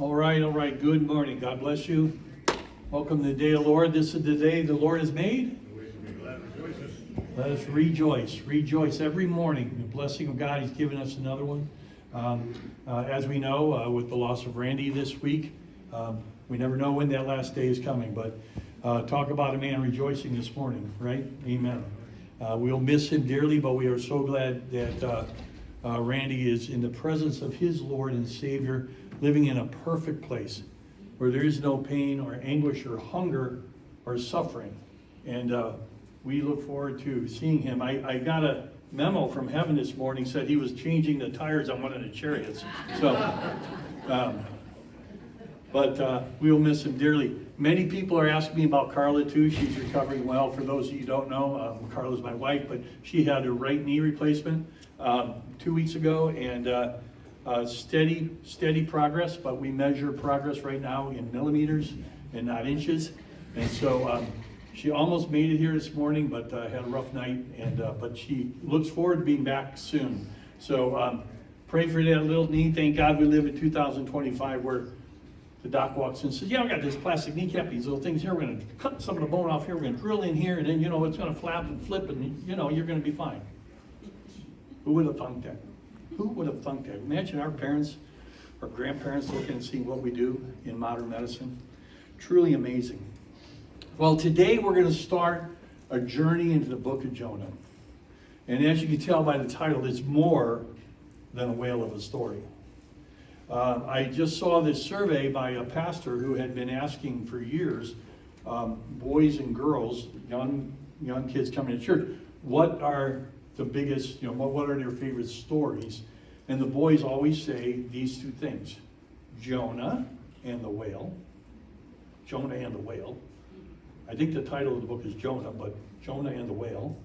All right. Good morning. God bless you. Welcome to the day of the Lord. This is the day the Lord has made. Let us rejoice. Rejoice every morning. The blessing of God, He's given us another one. As we know, with the loss of Randy this week, we never know when that last day is coming, but talk about a man rejoicing this morning, right? Amen. We'll miss him dearly, but we are so glad that Randy is in the presence of his Lord and Savior, living in a perfect place where there is no pain or anguish or hunger or suffering. And we look forward to seeing him. I got a memo from heaven this morning, said he was changing the tires on one of the chariots. So, but we'll miss him dearly. Many people are asking me about Carla too. She's recovering well. For those of you who don't know, Carla's my wife, but she had her right knee replacement 2 weeks ago, and steady progress, but we measure progress right now in millimeters and not inches. And so she almost made it here this morning, but had a rough night, and but she looks forward to being back soon. So pray for that little knee. Thank God we live in 2025 where the doc walks in and says, yeah, I got this plastic kneecap, these little things here. We're going to cut some of the bone off here. We're going to drill in here, and then, it's going to flap and flip, and, you're going to be fine. Who would have thunk that? Who would have thunk that? Imagine our parents, our grandparents looking and seeing what we do in modern medicine. Truly amazing. Well, today we're going to start a journey into the Book of Jonah. And as you can tell by the title, it's more than a whale of a story. I just saw this survey by a pastor who had been asking for years, boys and girls, young kids coming to church, what are the biggest, what are their favorite stories? And the boys always say these two things: Jonah and the whale. Jonah and the whale. I think the title of the book is Jonah, but Jonah and the whale.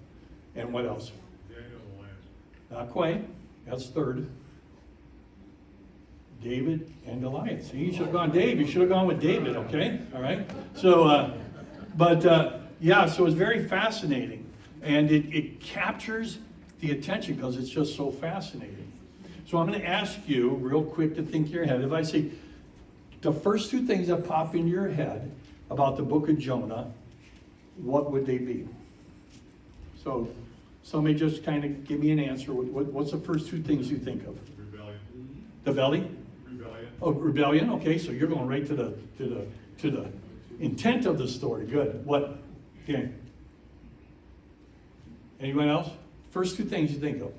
And what else? Daniel and the lions. Not quite. That's third. David and Goliath. See, you should have gone Dave. You should have gone with David, okay? All right? So, so it's very fascinating. And it captures the attention because it's just so fascinating. So I'm going to ask you real quick to think in your head. If I say the first two things that pop into your head about the book of Jonah, what would they be? So somebody just kind of give me an answer. What's the first two things you think of? Rebellion. The belly? Rebellion. Oh, rebellion. Okay, so you're going right to the intent of the story. Good. What? Okay. Anyone else? First two things you think of.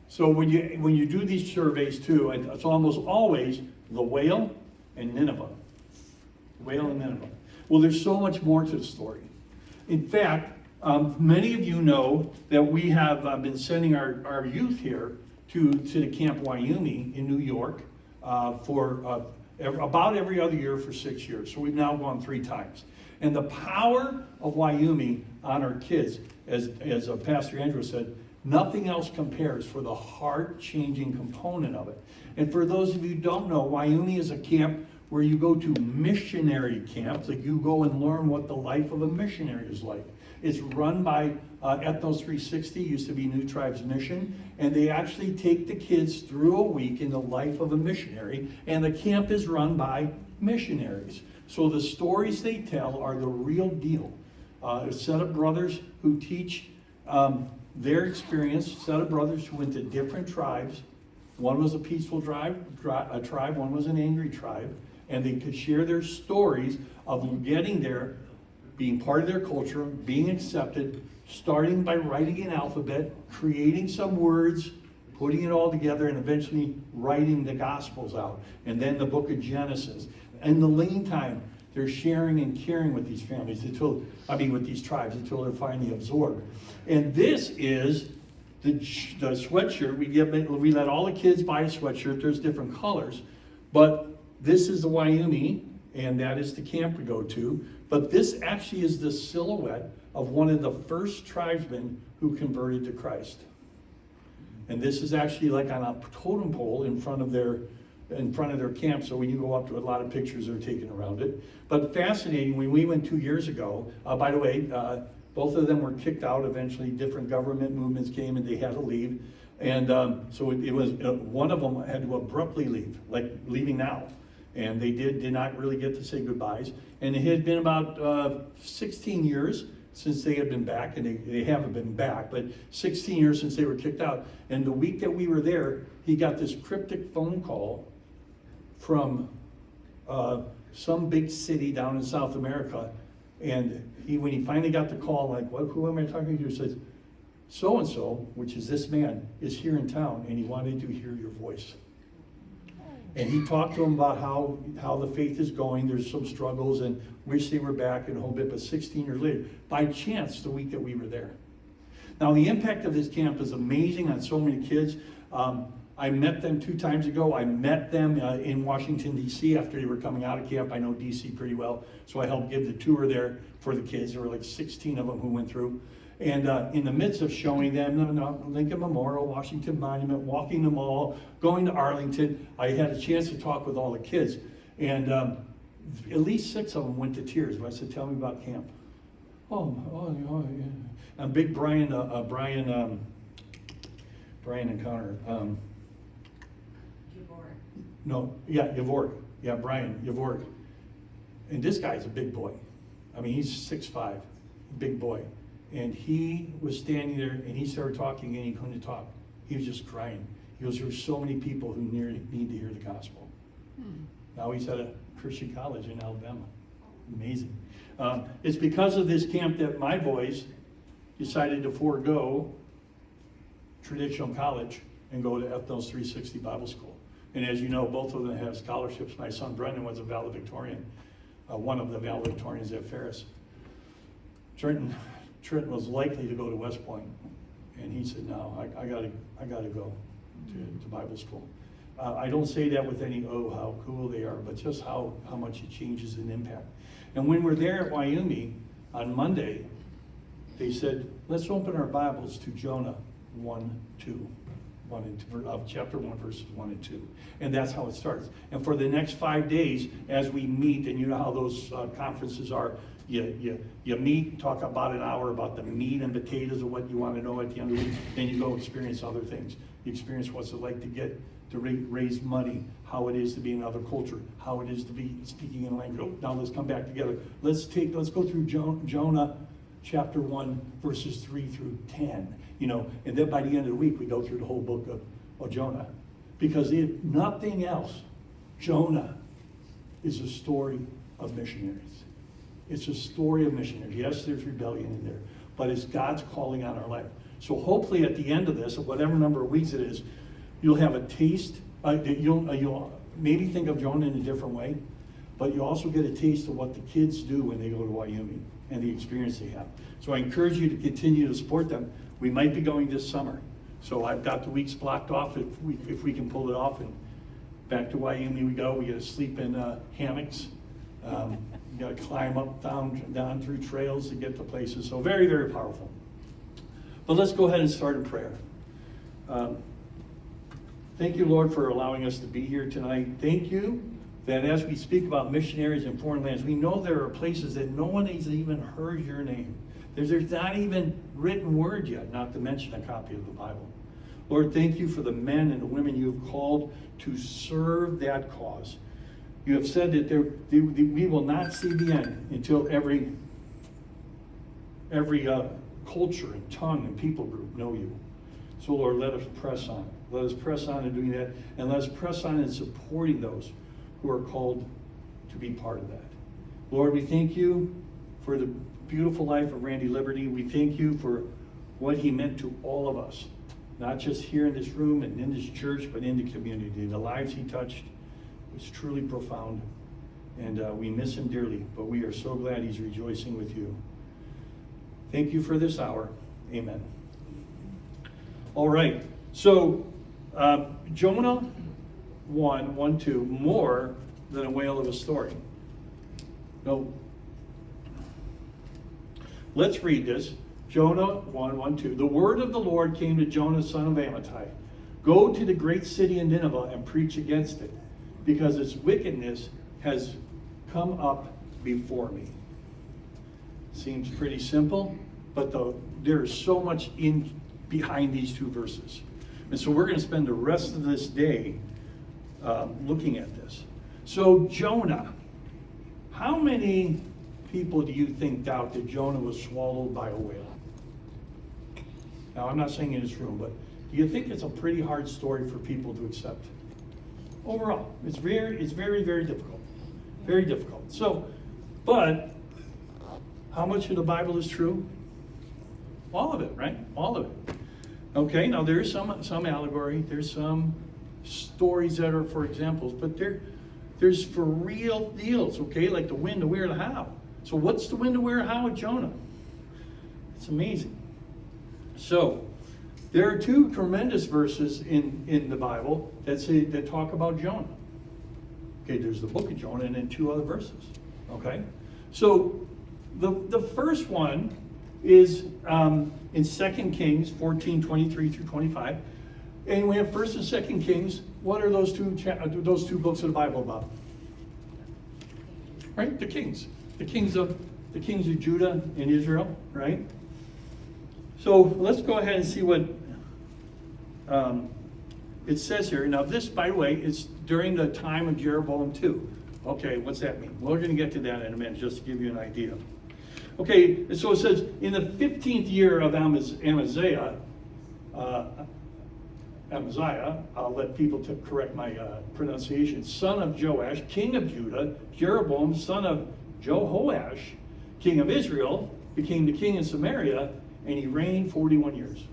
So when you do these surveys too, it's almost always the whale and Nineveh. Whale and Nineveh. Well, there's so much more to the story. In fact, many of you know that we have been sending our youth here to the Camp Wyoming in New York for about every other year for 6 years. So we've now gone 3 times. And the power of Wyoming on our kids, as Pastor Andrew said, nothing else compares for the heart-changing component of it. And for those of you who don't know, Wyoming is a camp where you go to missionary camps, like you go and learn what the life of a missionary is like. It's run by Ethnos 360, used to be New Tribes Mission, and they actually take the kids through a week in the life of a missionary, and the camp is run by missionaries. So the stories they tell are the real deal. A set of brothers who teach their experience, a set of brothers who went to different tribes. One was a peaceful tribe, one was an angry tribe, and they could share their stories of getting there, being part of their culture, being accepted, starting by writing an alphabet, creating some words, putting it all together, and eventually writing the Gospels out, and then the book of Genesis. In the meantime, they're sharing and caring with these families with these tribes until they're finally absorbed. And this is the sweatshirt we let all the kids buy a sweatshirt. There's different colors, but this is the Wyoming, and that is the camp we go to. But this actually is the silhouette of one of the first tribesmen who converted to Christ. And this is actually like on a totem pole in front of their camp. So when you go up to it, a lot of pictures are taken around it. But fascinating, when we went 2 years ago, by the way, both of them were kicked out eventually. Different government movements came and they had to leave. And so it was, one of them had to abruptly leave, like leaving now. And they did not really get to say goodbyes. And it had been about 16 years since they had been back, and they haven't been back, but 16 years since they were kicked out. And the week that we were there, he got this cryptic phone call from some big city down in South America. And when he finally got the call, like, what, who am I talking to? He says, so-and-so, which is this man, is here in town, and he wanted to hear your voice. And he talked to him about how the faith is going. There's some struggles, and wish they were back and a whole bit, but 16 years later, by chance, the week that we were there. Now, the impact of this camp is amazing on so many kids. I met them 2 times ago. I met them in Washington, D.C. after they were coming out of camp. I know D.C. pretty well, so I helped give the tour there for the kids. There were like 16 of them who went through. And in the midst of showing them Lincoln Memorial, Washington Monument, walking the mall, going to Arlington, I had a chance to talk with all the kids. And at least 6 of them went to tears. I said, tell me about camp. Oh, yeah. And big Brian and Connor. Yavorik. Yeah, Brian Yavorik. And this guy's a big boy. I mean, he's 6'5", big boy. And he was standing there, and he started talking, and he couldn't talk. He was just crying. He goes, there's so many people who need to hear the gospel. Now he's at a Christian college in Alabama. Amazing. It's because of this camp that my boys decided to forego traditional college and go to Ethnos 360 Bible School. And as you know, both of them have scholarships. My son Brendan was a valedictorian, one of the valedictorians at Ferris. Trent was likely to go to West Point, and he said, no, I gotta go to Bible school. I don't say that with any, how cool they are, but just how much it changes and impact. And when we're there at Wyoming on Monday, they said, let's open our Bibles to Jonah 1:2. Chapter 1, verses 1 and 2. And that's how it starts. And for the next 5 days, as we meet, and you know how those conferences are, you meet, talk about an hour about the meat and potatoes of what you want to know at the end of the week, then you go experience other things. You experience what's it like to raise money, how it is to be in another culture, how it is to be speaking in language. Oh, now let's come back together. Let's go through Jonah chapter 1, verses 3 through 10. And then by the end of the week, we go through the whole book of Jonah. Because if nothing else, Jonah is a story of missionaries. It's a story of missionaries. Yes, there's rebellion in there, but it's God's calling on our life. So hopefully at the end of this, whatever number of weeks it is, you'll have a taste. You'll maybe think of Jonah in a different way, but you also get a taste of what the kids do when they go to Wyoming and the experience they have. So I encourage you to continue to support them. We might be going this summer. So I've got the weeks blocked off if we can pull it off. And back to Wyoming we go. We get to sleep in hammocks. You got to climb up, down through trails to get to places. So very, very powerful. But let's go ahead and start in prayer. Thank you, Lord, for allowing us to be here tonight. Thank you that as we speak about missionaries in foreign lands, we know there are places that no one has even heard your name. There's not even written word yet, not to mention a copy of the Bible. Lord, thank you for the men and the women you have called to serve that cause. You have said that we will not see the end until every culture and tongue and people group know you. So Lord, let us press on. Let us press on in doing that, and let us press on in supporting those who are called to be part of that. Lord, we thank you for the beautiful life of Randy Liberty. We thank you for what he meant to all of us, not just here in this room and in this church, but in the community. The lives he touched was truly profound, and we miss him dearly, but we are so glad he's rejoicing with you. Thank you for this hour. Amen. All right, so Jonah 1:2, more than a whale of a story. No. Let's read this. Jonah 1:2. The word of the Lord came to Jonah, son of Amittai. Go to the great city of Nineveh and preach against it, because its wickedness has come up before me. Seems pretty simple, but there is so much behind these two verses. And so we're going to spend the rest of this day looking at this. So Jonah, how many people do you think doubt that Jonah was swallowed by a whale? Now, I'm not saying in this room, but do you think it's a pretty hard story for people to accept? Overall, it's very, very difficult. Very difficult. So, but how much of the Bible is true? All of it, right? All of it. Okay, now there's some allegory, there's some stories that are for examples, but there's for real deals, okay? Like the when, the where, the how. So what's the when, the where, how with Jonah? It's amazing. So there are two tremendous verses in the Bible that talk about Jonah. Okay, there's the book of Jonah and then two other verses. Okay, so the first one is in 2 Kings 14:23-25, and we have 1st and 2 Kings. What are those two books of the Bible about? Right, the kings of Judah and Israel, right? So let's go ahead and see what it says here. Now this, by the way, is during the time of Jeroboam too. Okay, what's that mean? Well, we're going to get to that in a minute, just to give you an idea. Okay, so it says, in the 15th year of Amaziah, I'll let people correct my pronunciation, son of Joash, king of Judah, Jeroboam, son of Jehoash, king of Israel, became the king in Samaria, and he reigned 41 years.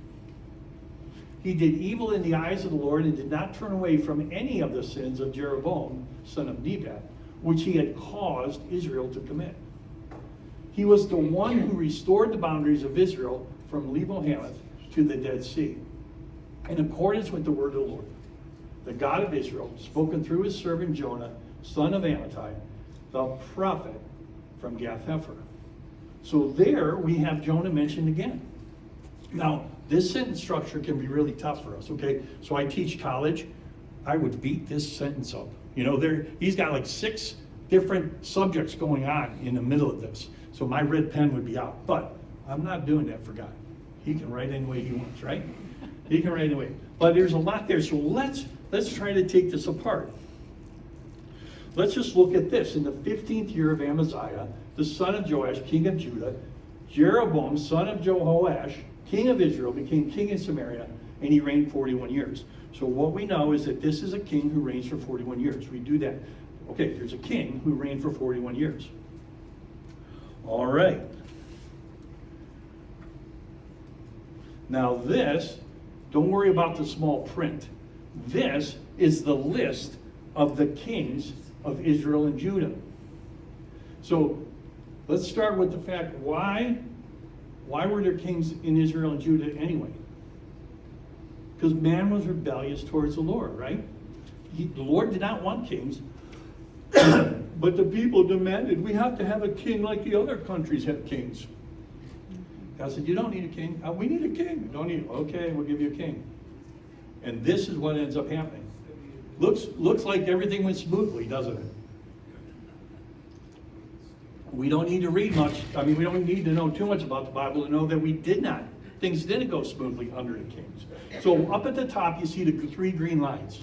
He did evil in the eyes of the Lord and did not turn away from any of the sins of Jeroboam, son of Nebat, which he had caused Israel to commit. He was the one who restored the boundaries of Israel from Lebo-Hamath to the Dead Sea, in accordance with the word of the Lord, the God of Israel, spoken through his servant Jonah, son of Amittai, the prophet from Gath-Hepher. So there we have Jonah mentioned again. Now, this sentence structure can be really tough for us, okay? So I teach college. I would beat this sentence up. You know, he's got like 6 different subjects going on in the middle of this. So my red pen would be out. But I'm not doing that for God. He can write any way he wants, right? He can write any way. But there's a lot there. So let's try to take this apart. Let's just look at this. In the 15th year of Amaziah, the son of Joash, king of Judah, Jeroboam, son of Jehoash, king of Israel, became king in Samaria, and he reigned 41 years. So what we know is that this is a king who reigns for 41 years. We do that. Okay, there's a king who reigned for 41 years. All right. Now this, don't worry about the small print. This is the list of the kings of Israel and Judah. So let's start with the fact, why were there kings in Israel and Judah anyway? Because man was rebellious towards the Lord, right? The Lord did not want kings, but the people demanded, we have to have a king like the other countries have kings. God said, you don't need a king. We need a king. You don't need, okay, we'll give you a king. And this is what ends up happening. Looks like everything went smoothly, doesn't it? We don't need to read much. I mean, we don't need to know too much about the Bible to know that things didn't go smoothly under the kings. So up at the top, you see the 3 green lines.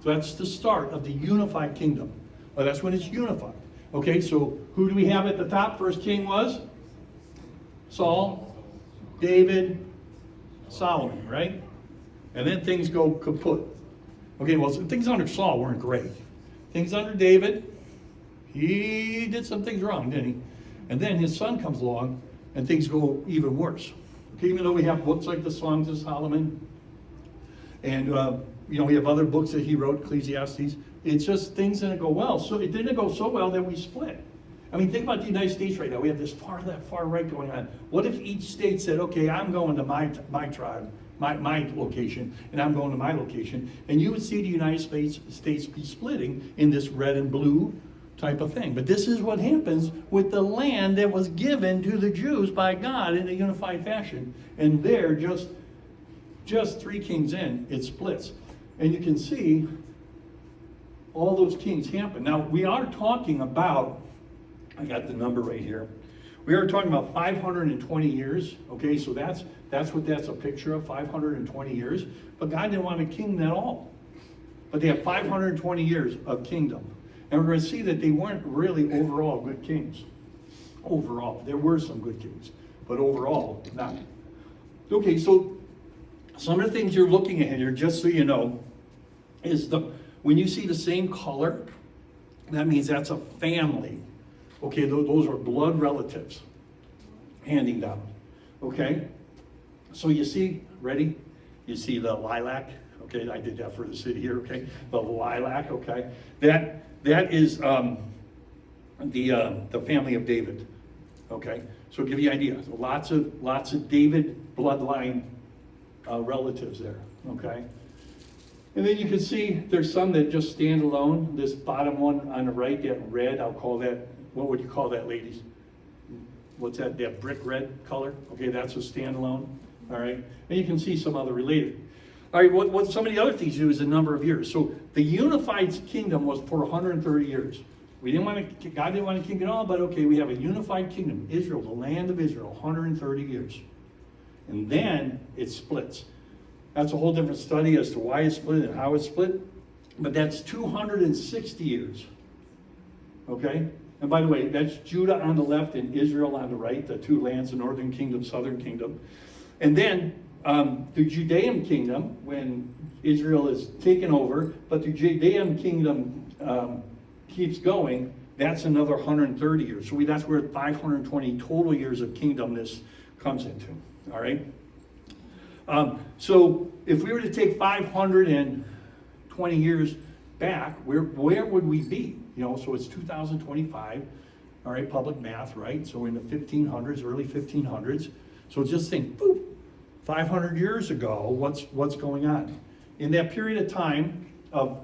So that's the start of the unified kingdom. Well, that's when it's unified. Okay, so who do we have at the top? First king was Saul, David, Solomon, right? And then things go kaput. Okay, well, things under Saul weren't great. Things under David, he did some things wrong, didn't he? And then his son comes along, and things go even worse. Okay, even though we have books like the Songs of Solomon, and we have other books that he wrote, Ecclesiastes. It's just things didn't go well. So it didn't go so well that we split. I mean, think about the United States right now. We have this far left, far right going on. What if each state said, okay, I'm going to my tribe, my location, and I'm going to my location, and you would see the United States be splitting in this red and blue type of thing. But this is what happens with the land that was given to the Jews by God in a unified fashion. And they're just 3 kings in, it splits. And you can see all those kings happen. Now, we are talking about, I got the number right here. We are talking about 520 years, okay, so that's what that's a picture of, 520 years. But God didn't want a kingdom at all. But they have 520 years of kingdom. And we're going to see that they weren't really overall good kings. Overall, there were some good kings, but overall, not. Okay, so some of the things you're looking at here, just so you know, is when you see the same color, that means that's a family. Okay, those are blood relatives handing down. Okay, so you see, ready? You see the lilac. Okay, I did that for the city here. Okay, the lilac. Okay, that is the family of David. Okay, so give you an idea. So lots of David bloodline relatives there. Okay, and then you can see there's some that just stand alone. This bottom one on the right, that red, I'll call that. What would you call that, ladies? What's that? That brick red color? Okay, that's a standalone. All right, and you can see some other related. All right, what some of the other things do is a number of years. So the unified kingdom was for 130 years. God didn't want a king at all, but okay, we have a unified kingdom, Israel, the land of Israel, 130 years. And then it splits. That's a whole different study as to why it split and how it split. But that's 260 years. Okay? And by the way, that's Judah on the left and Israel on the right, the two lands, the northern kingdom, southern kingdom. And then the Judean kingdom, when Israel is taken over, but the Judean kingdom keeps going, that's another 130 years. So that's where 520 total years of kingdomness comes into. All right? So if we were to take 520 years back, where would we be? You know, so it's 2025, all right, public math, right? So in the 1500s, early 1500s. So just think, boop, 500 years ago, what's going on? In that period of time of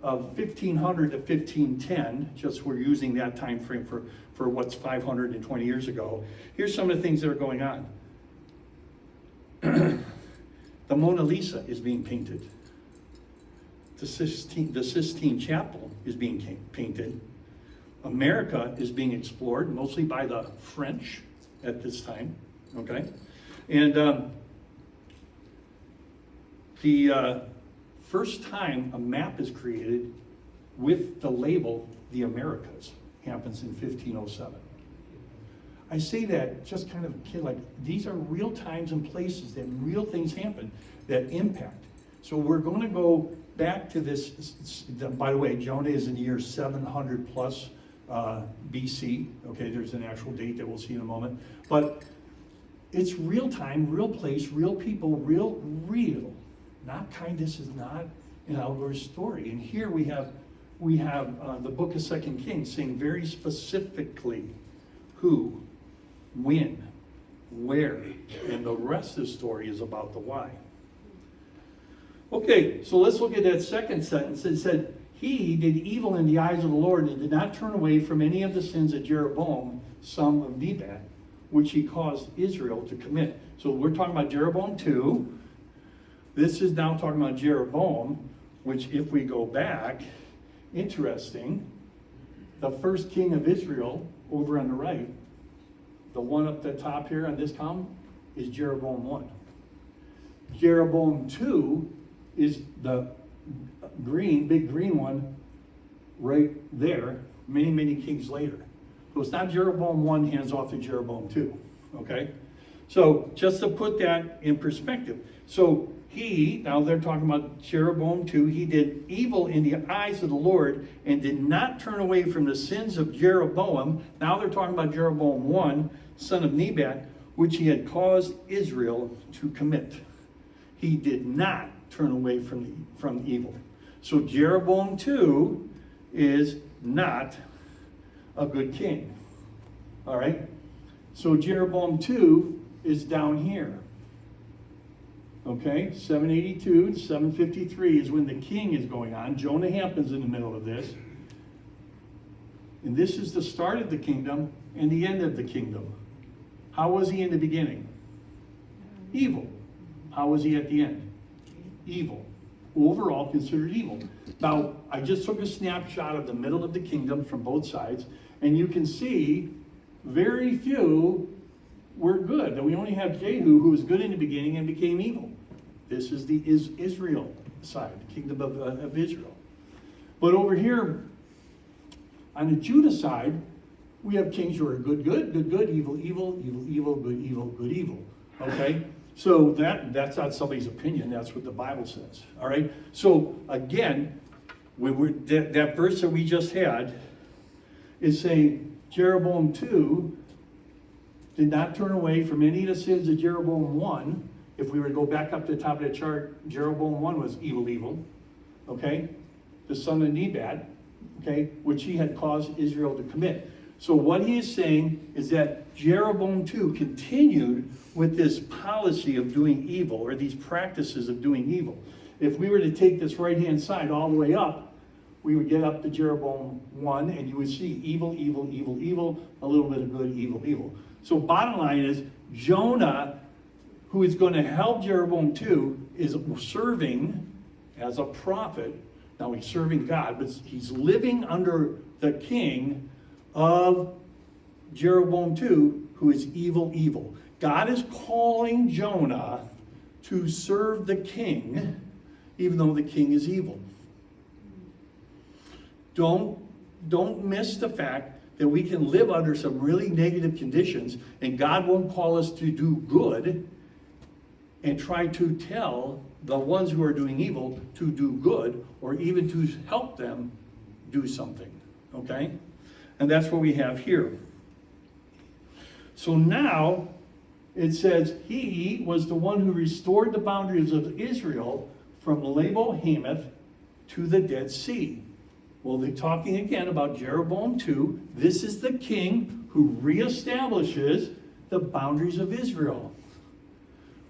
1500 to 1510, just we're using that time frame for what's 520 years ago. Here's some of the things that are going on. The Mona Lisa is being painted. The Sistine Chapel is being painted. America is being explored, mostly by the French at this time, okay? And the first time a map is created with the label, the Americas, happens in 1507. I say that just kind of like, these are real times and places that real things happen that impact. So we're going to go back to this, by the way, Jonah is in the year 700 plus BC. Okay, there's an actual date that we'll see in a moment. But it's real time, real place, real people, real. Not kind, this is not an outdoor story. And here we have the book of 2 Kings saying very specifically who, when, where, and the rest of the story is about the why. Okay, so let's look at that second sentence. It said, he did evil in the eyes of the Lord and did not turn away from any of the sins of Jeroboam, son of Nebat, which he caused Israel to commit. So we're talking about Jeroboam 2. This is now talking about Jeroboam, which if we go back, interesting, the first king of Israel over on the right, the one up the top here on this column, is Jeroboam 1. Jeroboam 2 is the big green one right there, many kings later. So it's not Jeroboam 1 hands off to Jeroboam 2, okay? So just to put that in perspective. So now they're talking about Jeroboam 2, he did evil in the eyes of the Lord and did not turn away from the sins of Jeroboam. Now they're talking about Jeroboam 1, son of Nebat, which he had caused Israel to commit. He did not turn away from evil. So Jeroboam 2 is not a good king. All right? So Jeroboam 2 is down here. Okay? 782 to 753 is when the king is going on. Jonah happens in the middle of this. And this is the start of the kingdom and the end of the kingdom. How was he in the beginning? Evil. How was he at the end? Evil. Overall considered evil. Now, I just took a snapshot of the middle of the kingdom from both sides, and you can see very few were good. That we only have Jehu, who was good in the beginning and became evil. This is the Israel side, the kingdom of Israel. But over here, on the Judah side, we have kings who are good, evil, good, evil. Okay? So that's not somebody's opinion. That's what the Bible says. All right? So again, that verse that we just had is saying Jeroboam 2 did not turn away from any of the sins of Jeroboam 1. If we were to go back up to the top of the chart, Jeroboam 1 was evil. Okay? The son of Nebat, okay, which he had caused Israel to commit. So what he is saying is that Jeroboam 2 continued with this policy of doing evil, or these practices of doing evil. If we were to take this right-hand side all the way up, we would get up to Jeroboam 1, and you would see evil, a little bit of good, evil. So bottom line is, Jonah, who is going to help Jeroboam 2, is serving as a prophet. Now he's serving God, but he's living under the king of Jeroboam 2, who is evil. God is calling Jonah to serve the king, even though the king is evil. Don't miss the fact that we can live under some really negative conditions, and God won't call us to do good and try to tell the ones who are doing evil to do good, or even to help them do something. Okay? And that's what we have here. So now it says, he was the one who restored the boundaries of Israel from Labo Hamath to the Dead Sea. Well, they're talking again about Jeroboam 2. This is the king who reestablishes the boundaries of Israel,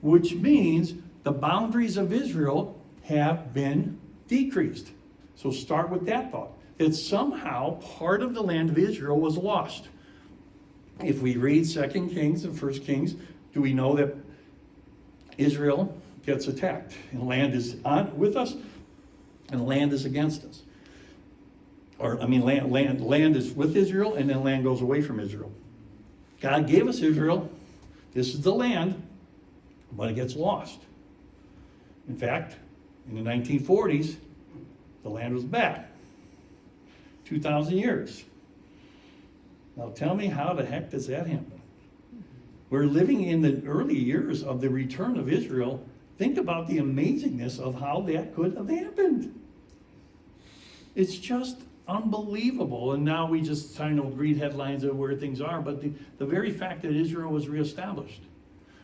which means the boundaries of Israel have been decreased. So start with that thought, that somehow part of the land of Israel was lost. If we read 2 Kings and 1 Kings, do we know that Israel gets attacked, and land is with us, and land is against us? Land is with Israel, and then land goes away from Israel. God gave us Israel. This is the land, but it gets lost. In fact, in the 1940s, the land was back. 2,000 years. Now tell me, how the heck does that happen? We're living in the early years of the return of Israel. Think about the amazingness of how that could have happened. It's just unbelievable. And now we just kind of read headlines of where things are, but the very fact that Israel was reestablished.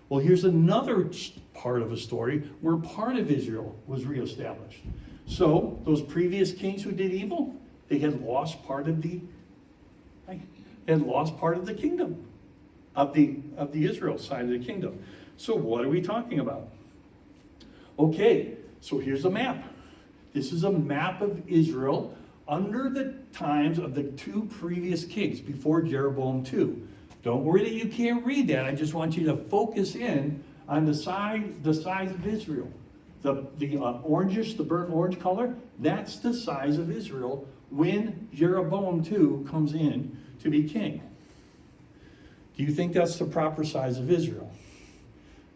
Well, here's another part of a story where part of Israel was reestablished. So those previous kings who did evil, they had lost part of the kingdom, of the Israel side of the kingdom. So what are we talking about? Okay, so here's a map. This is a map of Israel under the times of the two previous kings before Jeroboam 2. Don't worry that you can't read that. I just want you to focus in on the size of Israel. The orangish, the burnt orange color, that's the size of Israel when Jeroboam 2 comes in to be king. Do you think that's the proper size of Israel?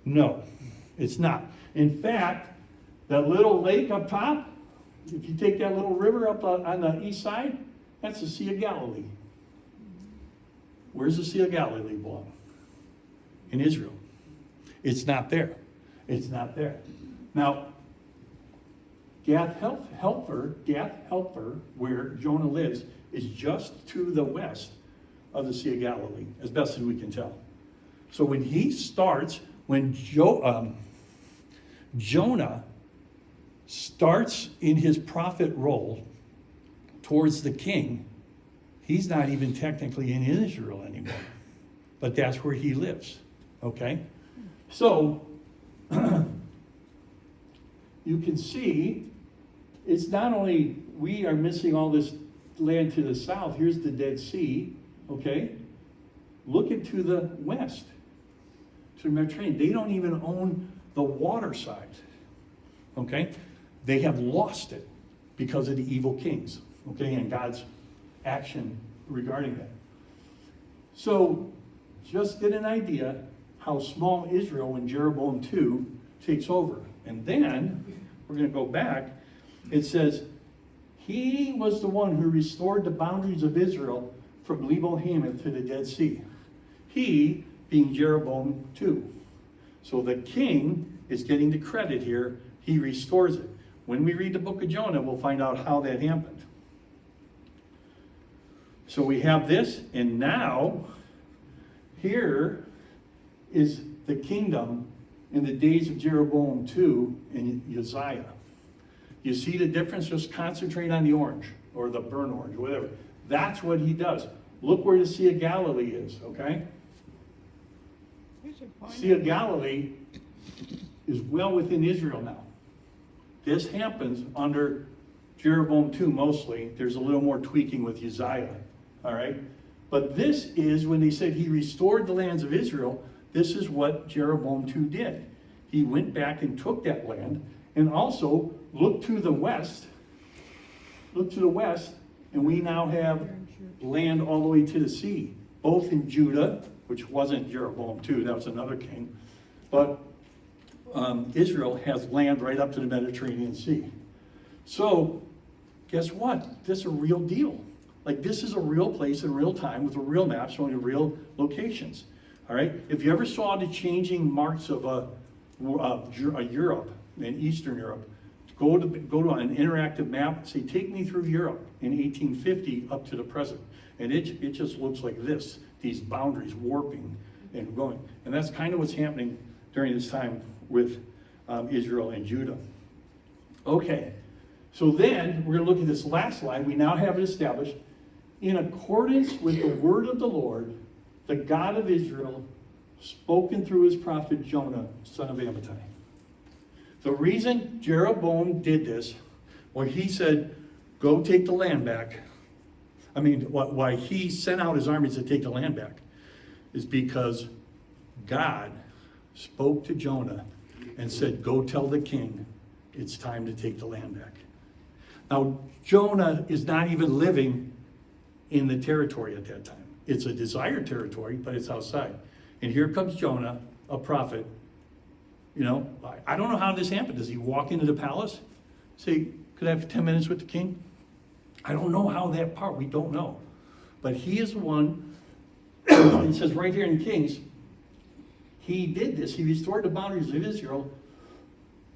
No, it's not. In fact, that little lake up top, if you take that little river up on the east side, that's the Sea of Galilee. Where's the Sea of Galilee belong? In Israel. It's not there. It's not there. Now, Gath-Helfer, where Jonah lives, is just to the west of the Sea of Galilee, as best as we can tell. So when Jonah starts in his prophet role towards the king, he's not even technically in Israel anymore. But that's where he lives. Okay? So you can see it's not only we are missing all this land to the south. Here's the Dead Sea. Okay? Look into the west, to the Mediterranean. They don't even own the water side. Okay? They have lost it because of the evil kings. Okay? And God's action regarding that. So just get an idea how small Israel when Jeroboam II takes over. And then, we're going to go back, it says, he was the one who restored the boundaries of Israel from Lebo Hamath to the Dead Sea. He being Jeroboam II. So the king is getting the credit here. He restores it. When we read the book of Jonah, we'll find out how that happened. So we have this, and now here is the kingdom in the days of Jeroboam II and Uzziah. You see the difference? Just concentrate on the orange, or the burnt orange, whatever. That's what he does. Look where the Sea of Galilee is, okay? Sea of Galilee is well within Israel now. This happens under Jeroboam II mostly. There's a little more tweaking with Uzziah, all right? But this is when they said he restored the lands of Israel. This is what Jeroboam II did. He went back and took that land, and also looked to the west. Look to the west, and we now have land all the way to the sea, both in Judah, which wasn't Jeroboam II, that was another king, but Israel has land right up to the Mediterranean Sea. So, guess what? This is a real deal. Like, this is a real place in real time with a real map showing the real locations. All right? If you ever saw the changing marks of Europe and Eastern Europe, go to an interactive map, say, take me through Europe in 1850 up to the present. And it just looks like this, these boundaries warping and going. And that's kind of what's happening during this time with Israel and Judah. Okay, so then we're going to look at this last slide. We now have it established. In accordance with the word of the Lord, the God of Israel, spoken through his prophet Jonah, son of Amittai. The reason Jeroboam did this, when he said, go take the land back, why he sent out his armies to take the land back, is because God spoke to Jonah and said, go tell the king it's time to take the land back. Now, Jonah is not even living in the territory at that time. It's a desired territory, but it's outside. And here comes Jonah, a prophet. You know, I don't know how this happened. Does he walk into the palace? Say, could I have 10 minutes with the king? I don't know how that part, we don't know. But he is the one, it says right here in Kings, he did this. He restored the boundaries of Israel,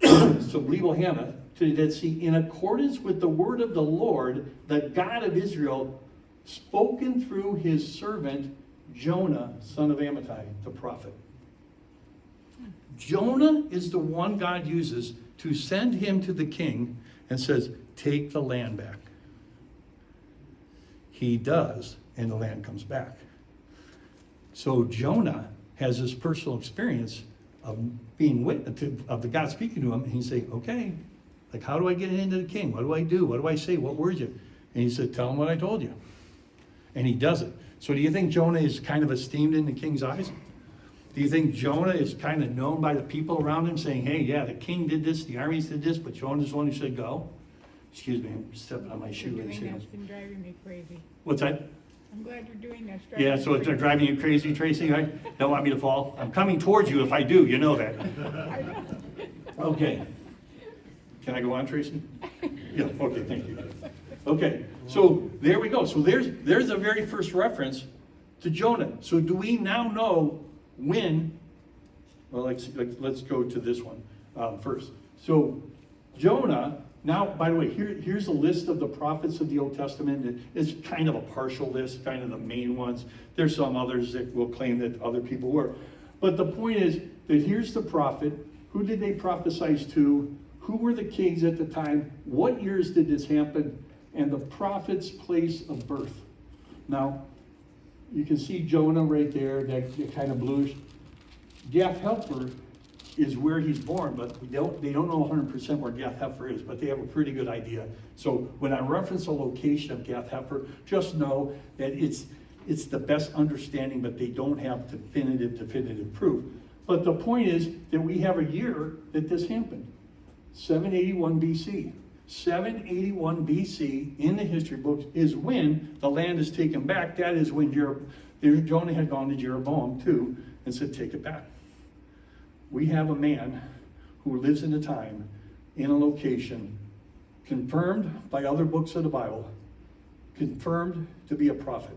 so Lebo Hamath, to the Dead Sea, in accordance with the word of the Lord, the God of Israel, spoken through his servant Jonah, son of Amittai, the prophet. Jonah is the one God uses to send him to the king and says, take the land back. He does, and the land comes back. So Jonah has this personal experience of being witness of the God speaking to him, and he's saying, okay, like, how do I get into the king? What do I do? What do I say? What words? And he said, tell him what I told you. And he does it. So do you think Jonah is kind of esteemed in the king's eyes? Do you think Jonah is kind of known by the people around him, saying, hey, yeah, the king did this, the armies did this, but Jonah's the one who said go? Excuse me, I'm stepping on my shoe. That's been driving me crazy. What's that? I'm glad you're doing that. Yeah, so it's driving you crazy, Tracy, right? Don't want me to fall? I'm coming towards you if I do, you know that. I know. Okay. Can I go on, Tracy? Yeah, okay, thank you. Okay, so there we go. So there's the very first reference to Jonah. So do we now know when, well, let's go to this one first. So Jonah, now, by the way, here's a list of the prophets of the Old Testament. It's kind of a partial list, kind of the main ones. There's some others that will claim that other people were. But the point is that here's the prophet. Who did they prophesy to? Who were the kings at the time? What years did this happen? And the prophet's place of birth. Now, you can see Jonah right there, that kind of bluish. Gath-Hepher is where he's born, but they don't know 100% where Gath-Hepher is, but they have a pretty good idea. So when I reference a location of Gath-Hepher, just know that it's the best understanding, but they don't have definitive proof. But the point is that we have a year that this happened, 781 BC. 781 BC in the history books is when the land is taken back. That is when Jonah had gone to Jeroboam too and said, take it back. We have a man who lives in a time, in a location, confirmed by other books of the Bible, confirmed to be a prophet.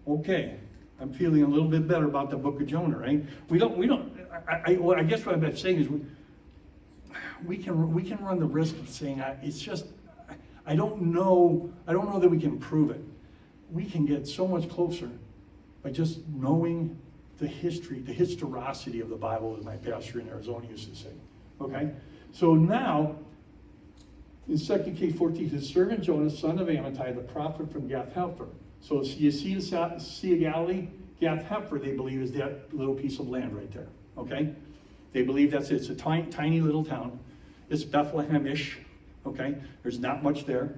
Okay, I'm feeling a little bit better about the Book of Jonah, right? I guess what I'm saying is we can run the risk of saying, I don't know that we can prove it. We can get so much closer by just knowing the history, the historicity of the Bible, as my pastor in Arizona used to say. Okay? So now, in 2 Kings 14, his servant Jonah, son of Amittai, the prophet from Gath-Hepher. So you see the Sea of Galilee? Gath-Hepher, they believe, is that little piece of land right there. Okay? They believe that's it. It's a tiny little town. It's Bethlehem-ish. Okay? There's not much there.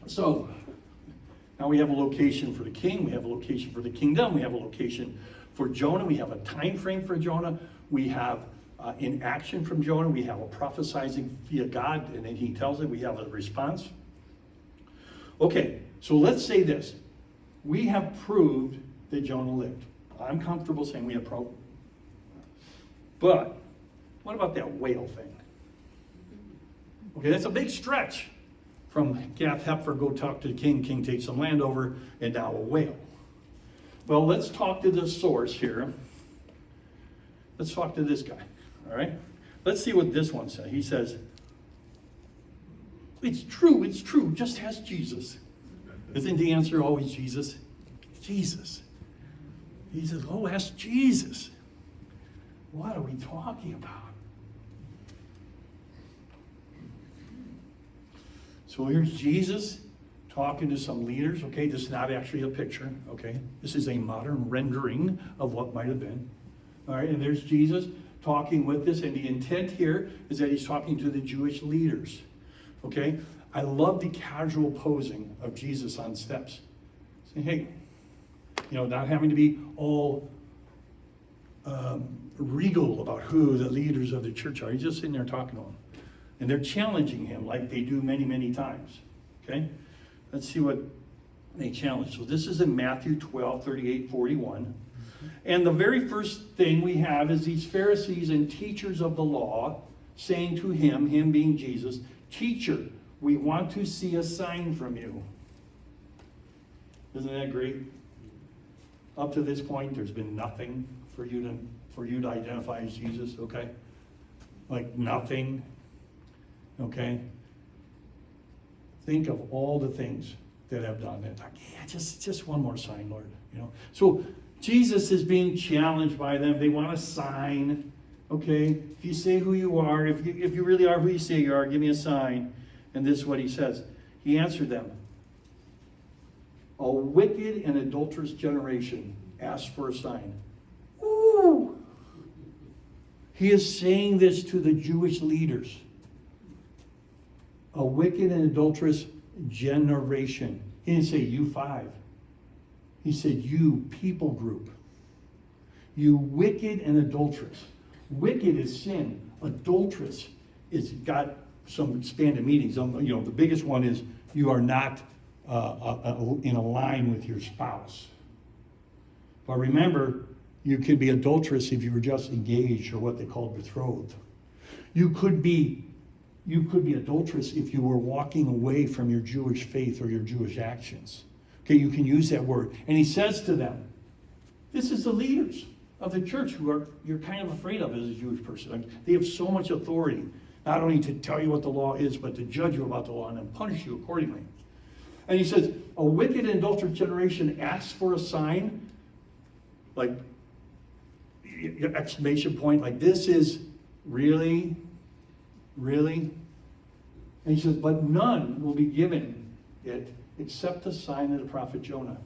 So, now we have a location for the king, we have a location for the kingdom, we have a location for Jonah, we have a time frame for Jonah, we have in action from Jonah, we have a prophesizing via God, and then he tells it, we have a response. Okay, so let's say this. We have proved that Jonah lived. I'm comfortable saying we have proved. But, what about that whale thing? Okay, that's a big stretch. From Gath-Hepher, go talk to the king, king takes some land over, and now a whale. Well, let's talk to the source here. Let's talk to this guy, all right? Let's see what this one says. He says, it's true, just ask Jesus. Isn't the answer always Jesus? Jesus. He says, oh, ask Jesus. What are we talking about? So here's Jesus talking to some leaders. Okay, this is not actually a picture. Okay, this is a modern rendering of what might have been. All right, and there's Jesus talking with this, and the intent here is that he's talking to the Jewish leaders. Okay, I love the casual posing of Jesus on steps. Saying, hey, not having to be all regal about who the leaders of the church are. He's just sitting there talking to them. And they're challenging him like they do many, many times. Okay? Let's see what they challenge. So this is in Matthew 12, 38, 41. And the very first thing we have is these Pharisees and teachers of the law saying to him being Jesus, Teacher, we want to see a sign from you. Isn't that great? Up to this point, there's been nothing for you to identify as Jesus, okay? Like nothing. Okay? Think of all the things that have done it. Like, yeah, just one more sign, Lord. So Jesus is being challenged by them. They want a sign. Okay? If you say who you are, if you really are who you say you are, give me a sign. And this is what he says. He answered them. A wicked and adulterous generation asks for a sign. Ooh! He is saying this to the Jewish leaders. A wicked and adulterous generation. He didn't say you five. He said you people group. You wicked and adulterous. Wicked is sin. Adulterous is got some expanded meanings. The biggest one is you are not in a line with your spouse. But remember, you could be adulterous if you were just engaged or what they called betrothed. You could be adulterous if you were walking away from your Jewish faith or your Jewish actions. Okay, you can use that word. And he says to them, this is the leaders of the church who you're kind of afraid of as a Jewish person. They have so much authority, not only to tell you what the law is, but to judge you about the law and then punish you accordingly. And he says, a wicked and adulterous generation asks for a sign, like, exclamation point, like this is really? And he says, but none will be given it except the sign of the prophet Jonah.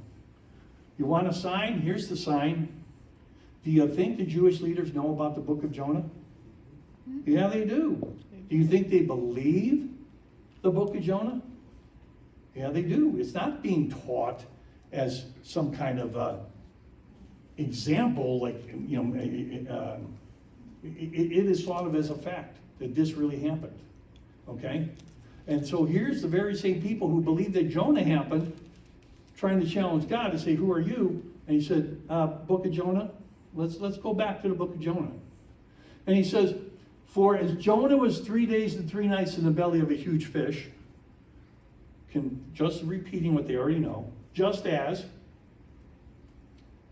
You want a sign? Here's the sign. Do you think the Jewish leaders know about the Book of Jonah? Yeah, they do. Do you think they believe the Book of Jonah? Yeah, they do. It's not being taught as some kind of example, like, it is thought of as a fact that this really happened. Okay? And so here's the very same people who believe that Jonah happened trying to challenge God to say, who are you? And he said, Book of Jonah. Let's go back to the Book of Jonah. And he says, for as Jonah was 3 days and 3 nights in the belly of a huge fish, just repeating what they already know, just as,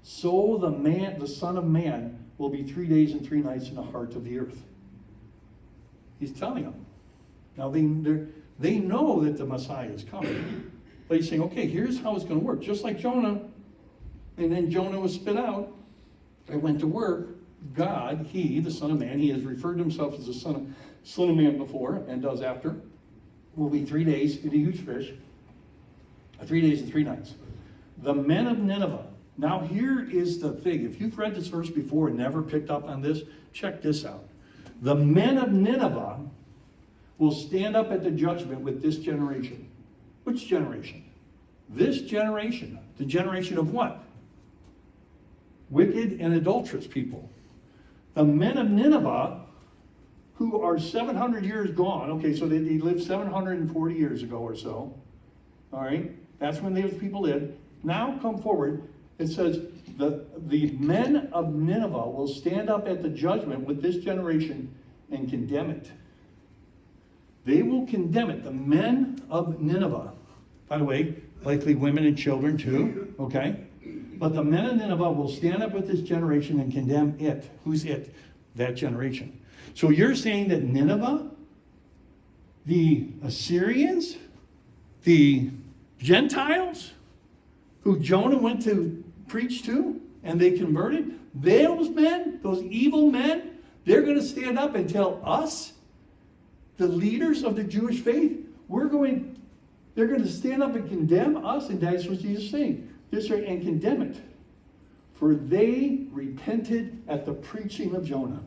so the Son of Man will be 3 days and 3 nights in the heart of the earth. He's telling them. Now they know that the Messiah is coming. But he's saying, okay, here's how it's going to work. Just like Jonah, and then Jonah was spit out. I went to work. God, he, the Son of Man, he has referred to himself as the Son of Man before and does after, will be 3 days in a huge fish, 3 days and 3 nights. The men of Nineveh. Now here is the thing. If you've read this verse before and never picked up on this, check this out. The men of Nineveh will stand up at the judgment with this generation. Which generation? This generation. The generation of what? Wicked and adulterous people. The men of Nineveh, who are 700 years gone. Okay, so they lived 740 years ago or so. All right, that's when those people lived. Now come forward. It says, the men of Nineveh will stand up at the judgment with this generation and condemn it. They will condemn it. The men of Nineveh. By the way, likely women and children too, okay? But the men of Nineveh will stand up with this generation and condemn it. Who's it? That generation. So you're saying that Nineveh, the Assyrians, the Gentiles, who Jonah went to preach to, and they converted, those men, those evil men, they're going to stand up and tell us, the leaders of the Jewish faith, they're going to stand up and condemn us, and that's what Jesus is saying. And condemn it. For they repented at the preaching of Jonah.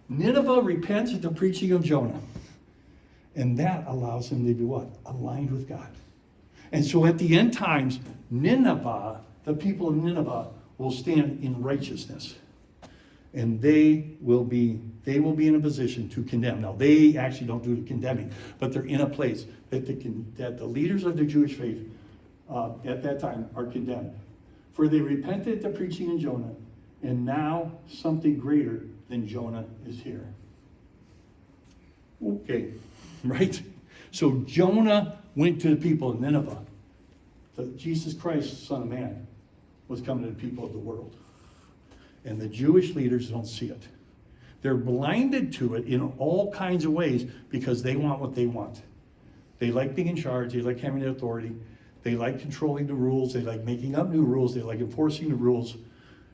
Nineveh repents at the preaching of Jonah. And that allows them to be what? Aligned with God. And so at the end times, Nineveh, the people of Nineveh, will stand in righteousness. And they will be in a position to condemn. Now, they actually don't do the condemning, but they're in a place that the leaders of the Jewish faith at that time are condemned. For they repented at the preaching of Jonah, and now something greater than Jonah is here. Okay, right? So Jonah went to the people of Nineveh. Jesus Christ, Son of Man, was coming to the people of the world. And the Jewish leaders don't see it. They're blinded to it in all kinds of ways because they want what they want. They like being in charge. They like having the authority. They like controlling the rules. They like making up new rules. They like enforcing the rules.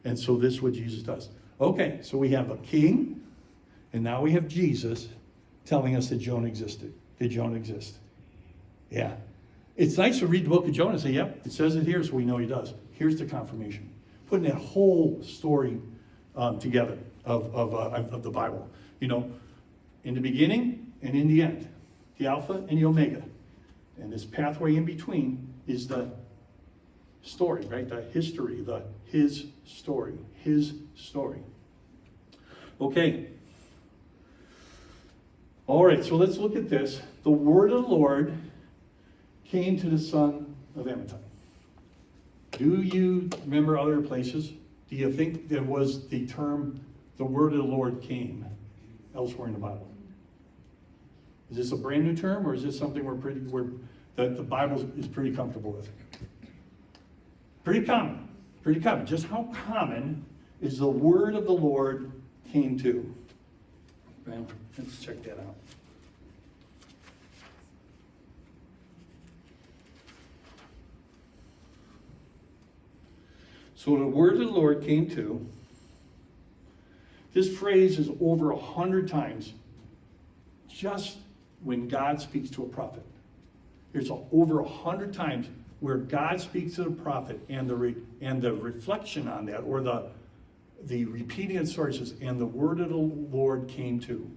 And so this is what Jesus does. Okay, so we have a king, and now we have Jesus telling us that Jonah existed. Did Jonah exist? Yeah. It's nice to read the book of Jonah and say, yep, it says it here, so we know he does. Here's the confirmation. Putting that whole story together of the Bible. You know, in the beginning and in the end. The Alpha and the Omega. And this pathway in between is the story, right? The history, his story. His story. Okay. All right, so let's look at this. The word of the Lord came to the son of Amittai. Do you remember other places? Do you think there was the term, the word of the Lord came elsewhere in the Bible? Is this a brand new term, or is this something that the Bible is pretty comfortable with? Pretty common. Pretty common. Just how common is the word of the Lord came to? Well, let's check that out. So the word of the Lord came to. This phrase is over 100 times just when God speaks to a prophet. There's over 100 times where God speaks to the prophet, and the reflection on that, or the repeating of sources, and the word of the Lord came to.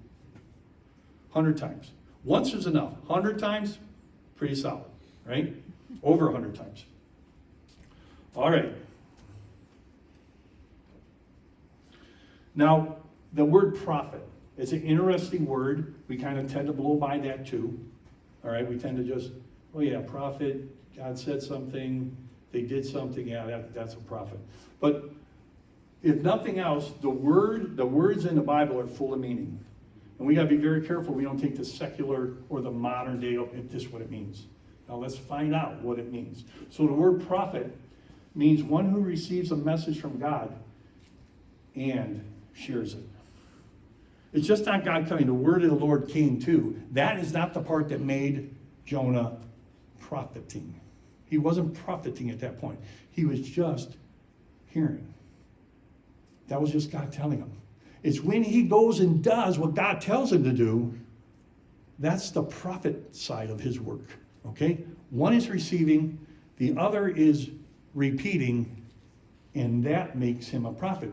100 times. Once is enough. 100 times, pretty solid, right? Over 100 times. All right. Now, the word prophet is an interesting word. We kind of tend to blow by that too. All right, we tend to just oh yeah, prophet, God said something, they did something, yeah, that's a prophet. But if nothing else, the words in the Bible are full of meaning. And we got to be very careful we don't take the secular or the modern day, if this is what it means. Now let's find out what it means. So the word prophet means one who receives a message from God and shares it. It's just not God coming. The word of the Lord came too. That is not the part that made Jonah profiting. He wasn't profiting at that point. He was just hearing. That was just God telling him. It's when he goes and does what God tells him to do, that's the prophet side of his work. Okay? One is receiving, the other is repeating, and that makes him a prophet.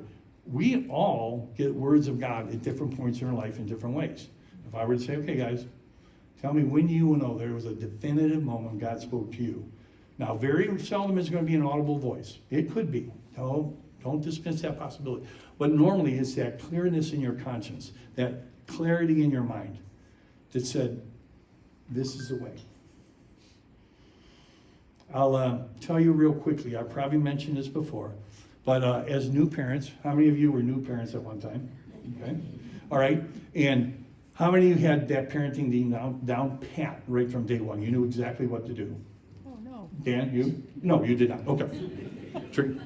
We all get words of God at different points in our life in different ways. If I were to say, okay, guys, tell me when you know there was a definitive moment God spoke to you. Now, very seldom is it going to be an audible voice. It could be. Don't dismiss that possibility. But normally it's that clearness in your conscience, that clarity in your mind that said, this is the way. I'll tell you real quickly, I probably mentioned this before, but as new parents, how many of you were new parents at one time? Okay. All right. And how many of you had that parenting down pat right from day one? You knew exactly what to do. Oh, no. Dan, you? No, you did not. Okay. True.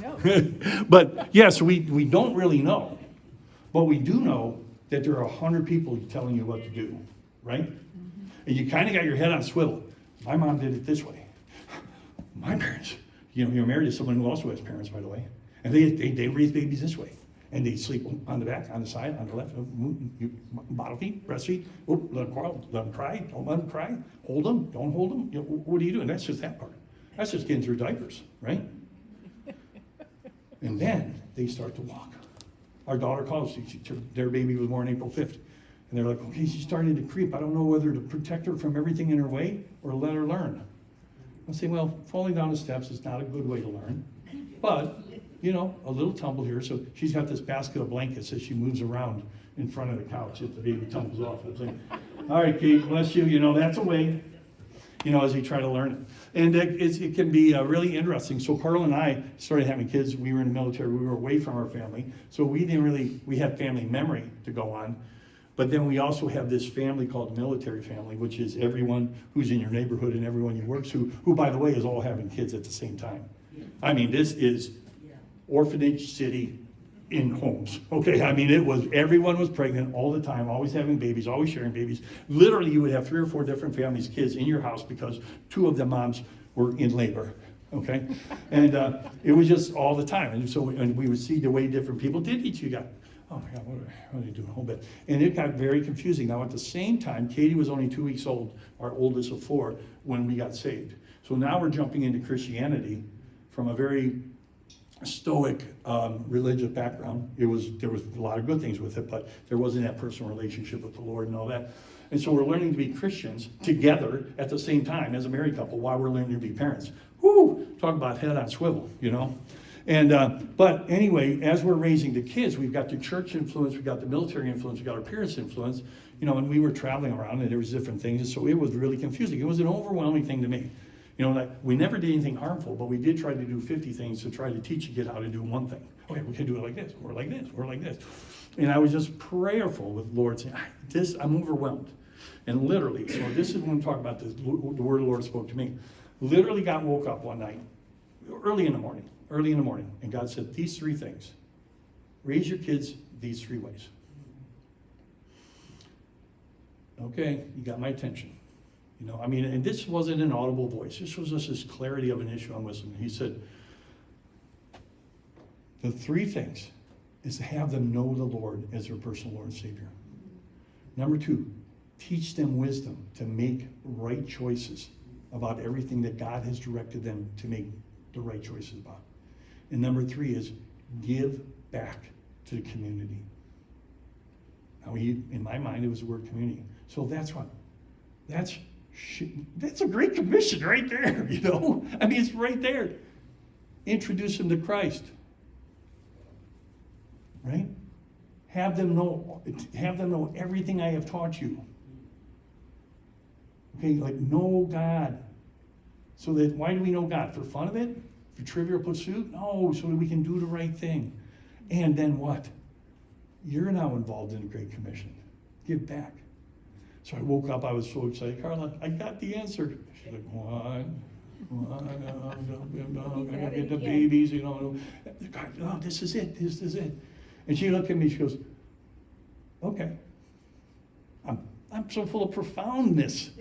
No. But yes, we don't really know. But we do know that there are 100 people telling you what to do, right? Mm-hmm. And you kind of got your head on a swivel. My mom did it this way. My parents, you're married to someone who also has parents, by the way, and they raise babies this way. And they sleep on the back, on the side, on the left, bottle feed, breastfeed. Oh, let them quarrel, let them cry, don't let them cry. Hold them, don't hold them. What are you doing? That's just that part. That's just getting through diapers, right? And then they start to walk. Our daughter calls, their baby was born April 5th. And they're like, okay, she's starting to creep. I don't know whether to protect her from everything in her way or let her learn. I say, well, falling down the steps is not a good way to learn. But, a little tumble here. So she's got this basket of blankets as she moves around in front of the couch if the baby tumbles off. I was like, all right, Kate, bless you. That's a way, as you try to learn it. And it can be really interesting. So Carl and I started having kids. We were in the military. We were away from our family. So we had family memory to go on. But then we also have this family called military family, which is everyone who's in your neighborhood and everyone you work to, who, by the way, is all having kids at the same time. I mean, this is orphanage city in homes. Okay, I mean, everyone was pregnant all the time, always having babies, always sharing babies. Literally, you would have 3 or 4 different families' kids in your house because 2 of the moms were in labor. Okay, and it was just all the time. And so we would see the way different people did each other. Oh my God, what are they doing? A whole bit. And it got very confusing. Now, at the same time, Katie was only 2 weeks old, our oldest of 4, when we got saved. So now we're jumping into Christianity from a very stoic religious background. There was a lot of good things with it, but there wasn't that personal relationship with the Lord and all that. And so we're learning to be Christians together at the same time as a married couple while we're learning to be parents. Woo! Talk about head on swivel, And but anyway, as we're raising the kids, we've got the church influence, we've got the military influence, we've got our parents' influence, and we were traveling around and there was different things, and so it was really confusing. It was an overwhelming thing to me. Like we never did anything harmful, but we did try to do 50 things to try to teach a kid how to do one thing. Okay, we can do it like this, or like this, or like this. And I was just prayerful with the Lord, saying, I'm overwhelmed. And literally, so this is when I'm talking about this, the word of the Lord spoke to me. Literally woke up one night, early in the morning, and God said, these 3 things. Raise your kids these 3 ways. Okay, you got my attention. And this wasn't an audible voice. This was just this clarity of an issue I'm listening. He said, the 3 things is to have them know the Lord as their personal Lord and Savior. Number 2, teach them wisdom to make right choices about everything that God has directed them to make the right choices about. And number 3 is give back to the community. Now, in my mind, it was the word community. So that's a great commission right there, it's right there. Introduce them to Christ, right? Have them know everything I have taught you. Okay, like know God. So that, why do we know God? For fun of it? For trivial pursuit? No, so that we can do the right thing. And then what? You're now involved in the Great Commission. Give back. So I woke up, I was so excited. Carla, I got the answer. She's like, what? I gotta get the babies, you know. God, oh, this is it, this is it. And she looked at me, she goes, okay. I'm so full of profoundness.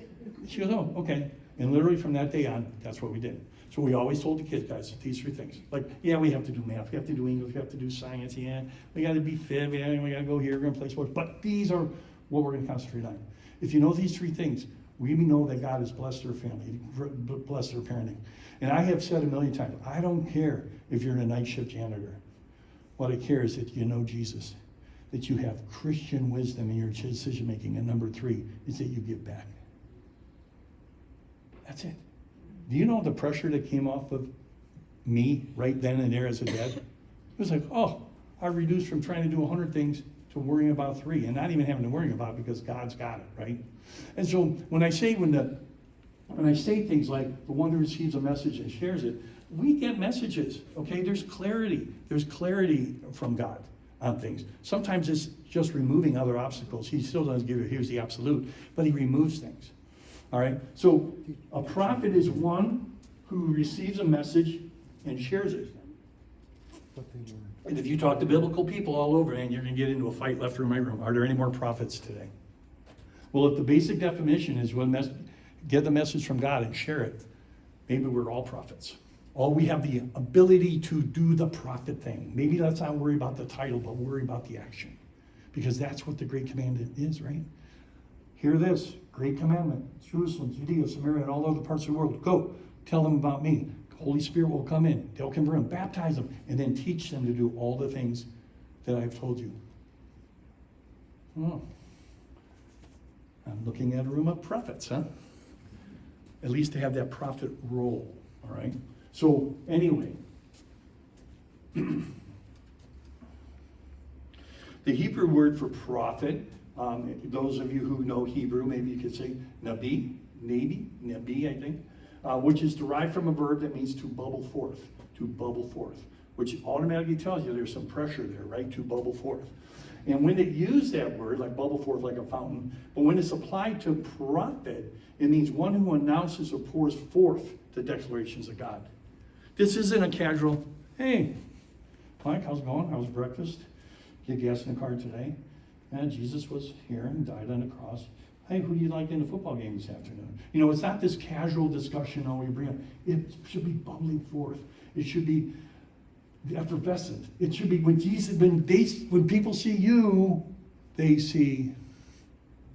She goes, oh, okay. And literally from that day on, that's what we did. So we always told the kids, guys, these 3 things. Like, yeah, we have to do math, we have to do English, we have to do science, yeah. We gotta be fit, we gotta go here, we're gonna play sports. But these are what we're gonna concentrate on. If you know these 3 things, we know that God has blessed their family, blessed their parenting. And I have said a million times, I don't care if you're a night shift janitor. What I care is that you know Jesus, that you have Christian wisdom in your decision making. And number 3 is that you give back. That's it. Do you know the pressure that came off of me right then and there as a dad? It was like, oh, I reduced from trying to do 100 things to worrying about 3, and not even having to worry about it because God's got it, right? And so when I say things like the one who receives a message and shares it, we get messages, okay? There's clarity from God on things. Sometimes it's just removing other obstacles. He still doesn't give you, here's the absolute, but he removes things. All right, so a prophet is one who receives a message and shares it. And if you talk to biblical people all over, and you're going to get into a fight left room, right room. Are there any more prophets today? Well, if the basic definition is get the message from God and share it, maybe we're all prophets. All we have the ability to do the prophet thing. Maybe let's not worry about the title, but worry about the action. Because that's what the Great Commandment is, right? Hear this, Great Commandment, Jerusalem, Judea, Samaria, and all other parts of the world. Go, tell them about me. The Holy Spirit will come in. They'll convert them, baptize them, and then teach them to do all the things that I've told you. Oh. I'm looking at a room of prophets, huh? At least to have that prophet role, all right? So, anyway. The Hebrew word for prophet, those of you who know Hebrew, maybe you could say nabi, I think, which is derived from a verb that means to bubble forth, which automatically tells you there's some pressure there, right, to bubble forth. And when they use that word, like bubble forth like a fountain, but when it's applied to prophet, it means one who announces or pours forth the declarations of God. This isn't a casual, hey, Mike, how's it going? How was breakfast? Get gas in the car today? And Jesus was here and died on the cross. Hey, who do you like in the football game this afternoon? You know, it's not this casual discussion we bring up. It should be bubbling forth. It should be effervescent. It should be when people see you, they see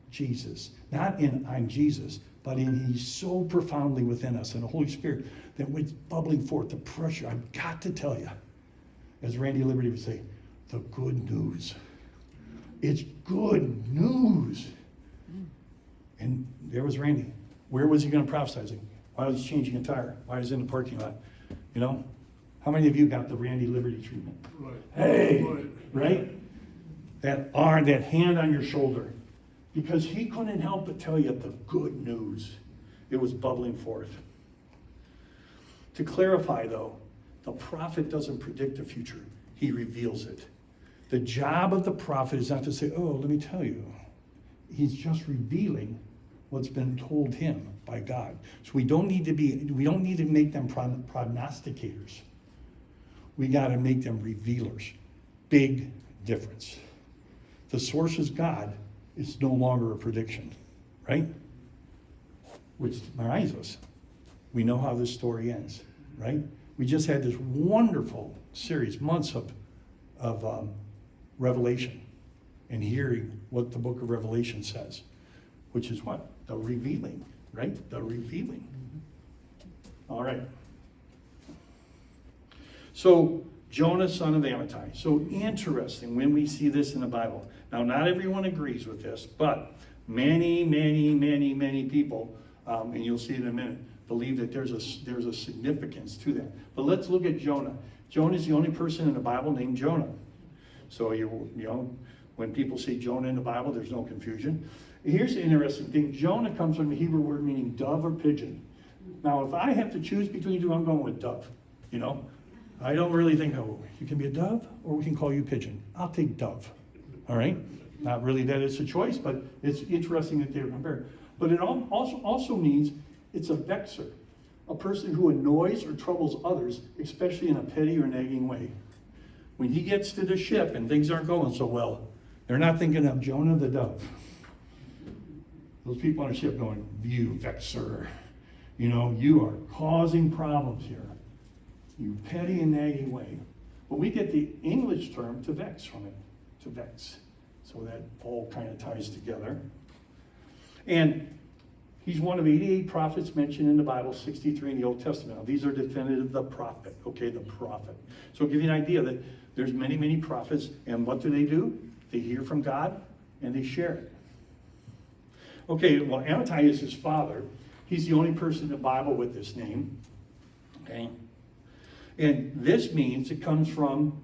Jesus. Not in I'm Jesus, but in He's so profoundly within us, and the Holy Spirit, that when it's bubbling forth, the pressure, I've got to tell you, as Randy Liberty would say, the good news. It's good news. And there was Randy. Where was he going to prophesize? Why was he changing a tire? Why was he in the parking lot? You know? How many of you got the Randy Liberty treatment? Right. Hey! Right? That arm, that hand on your shoulder. Because he couldn't help but tell you the good news. It was bubbling forth. To clarify, though, the prophet doesn't predict the future. He reveals it. The job of the prophet is not to say, oh, let me tell you. He's just revealing what's been told him by God. So we don't need to make them prognosticators. We got to make them revealers. Big difference. The source is God. It's no longer a prediction, right? Which reminds us, we know how this story ends, right? We just had this wonderful series, months of revelation and hearing what the book of Revelation says, which is what? The revealing, right? The revealing. All right. So, Jonah, son of Amittai. So interesting when we see this in the Bible. Now, not everyone agrees with this, but many people, and you'll see it in a minute, believe that there's a significance to that. But let's look at Jonah. Jonah is the only person in the Bible named Jonah. So, you know, when people say Jonah in the Bible, there's no confusion. Here's the interesting thing. Jonah comes from the Hebrew word meaning dove or pigeon. Now, if I have to choose between two, I'm going with dove. You know, I don't really think, oh, you can be a dove or we can call you pigeon. I'll take dove. All right? Not really that it's a choice, but it's interesting that they were compared. But it also means it's a vexer, a person who annoys or troubles others, especially in a petty or nagging way. When he gets to the ship and things aren't going so well, they're not thinking of Jonah the dove. Those people on the ship going, you vexer, you know, you are causing problems here. You petty and nagging way. But we get the English term to vex from it, to vex. So that all kind of ties together. And he's one of 88 prophets mentioned in the Bible, 63 in the Old Testament. Now, these are definitive, the prophet, okay, the prophet. So I'll give you an idea that there's many, many prophets, and what do? They hear from God, and they share it. Okay, well, Amittai is his father. He's the only person in the Bible with this name, okay? And this means, it comes from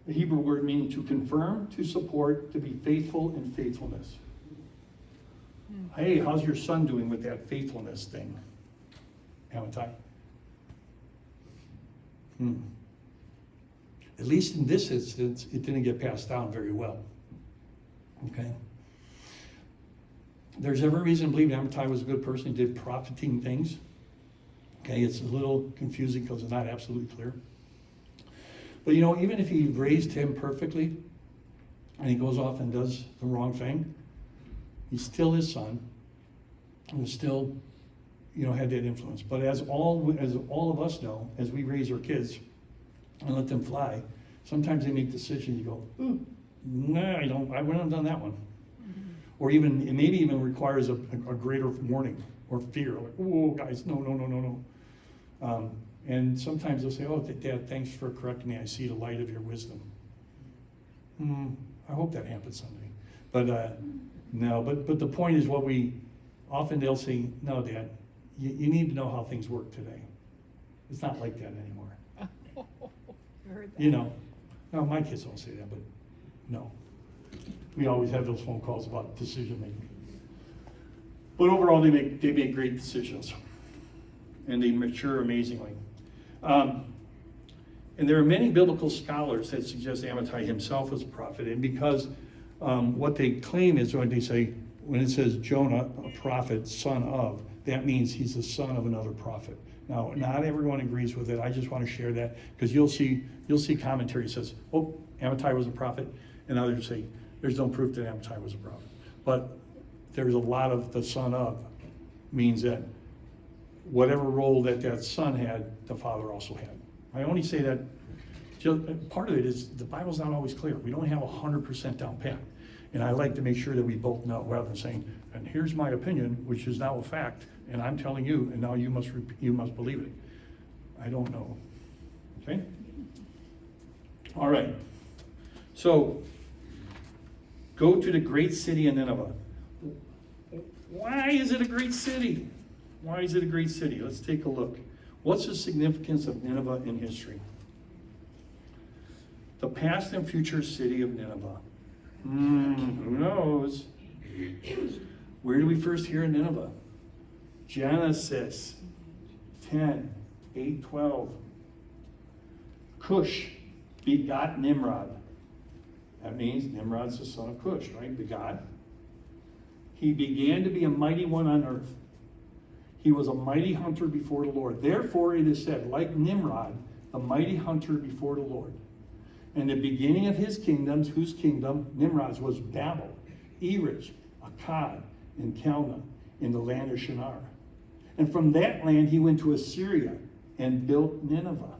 the Hebrew word meaning to confirm, to support, to be faithful in faithfulness. Hey, how's your son doing with that faithfulness thing, Amittai? At least in this instance, it didn't get passed down very well. Okay? There's every reason to believe Amittai was a good person. He did profiting things. Okay, it's a little confusing because it's not absolutely clear. But you know, even if he raised him perfectly, and he goes off and does the wrong thing, he's still his son, and still, you know, had that influence. But as all of us know, as we raise our kids and let them fly, sometimes they make decisions. You go, ooh, nah, I wouldn't have done that one. Or even, it maybe even requires a greater warning or fear. Like, oh, guys, no. And sometimes they'll say, oh, Dad, thanks for correcting me. I see the light of your wisdom. I hope that happens someday. But no, but the point is often they'll say, no, Dad, you need to know how things work today. It's not like that anymore. I heard that. You know, no, my kids don't say that, but no. We always have those phone calls about decision making. But overall, they make great decisions, and they mature amazingly. And there are many biblical scholars that suggest Amittai himself was a prophet, and because what they claim is when they say, when it says Jonah, a prophet, son of, that means he's the son of another prophet. Now, not everyone agrees with it. I just want to share that because you'll see commentary that says, oh, Amittai was a prophet, and others say, there's no proof that Amittai was a prophet. But there's a lot of the son of means that whatever role that son had, the father also had. I only say that, part of it is the Bible's not always clear. We don't have 100% down pat. And I like to make sure that we both know, rather than saying, and here's my opinion, which is now a fact, and I'm telling you, and now you must believe it. I don't know. Okay? All right. So, go to the great city of Nineveh. Why is it a great city? Why is it a great city? Let's take a look. What's the significance of Nineveh in history? The past and future city of Nineveh. Who knows? Where do we first hear of Nineveh? Genesis 10, 8, 12. Cush begot Nimrod. That means Nimrod's the son of Cush, right? Begot. He began to be a mighty one on earth. He was a mighty hunter before the Lord. Therefore it is said, like Nimrod, the mighty hunter before the Lord. And the beginning of his kingdoms, whose kingdom, Nimrod's, was Babel, Erech, Akkad, and Calneh, in the land of Shinar. And from that land he went to Assyria and built Nineveh.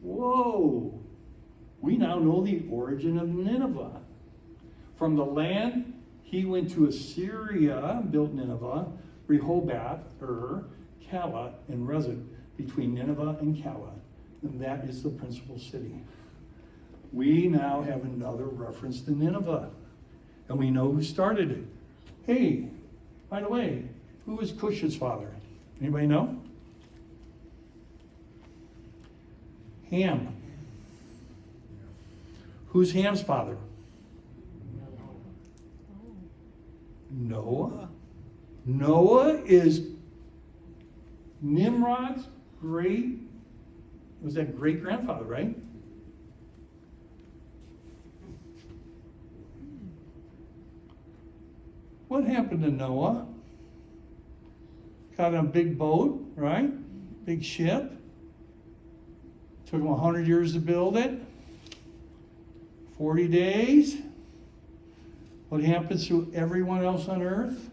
Whoa! We now know the origin of Nineveh. From the land he went to Assyria, built Nineveh, Rehoboth, Calah, and Rezin, between Nineveh and Calah. And that is the principal city. We now have another reference to Nineveh. And we know who started it. Hey, by the way, who was Cush's father? Anybody know? Ham. Who's Ham's father? Oh. Noah. Noah is Nimrod's great-grandfather, right? What happened to Noah? Got in a big boat, right? Big ship. Took him 100 years to build it. 40 days. What happens to everyone else on earth?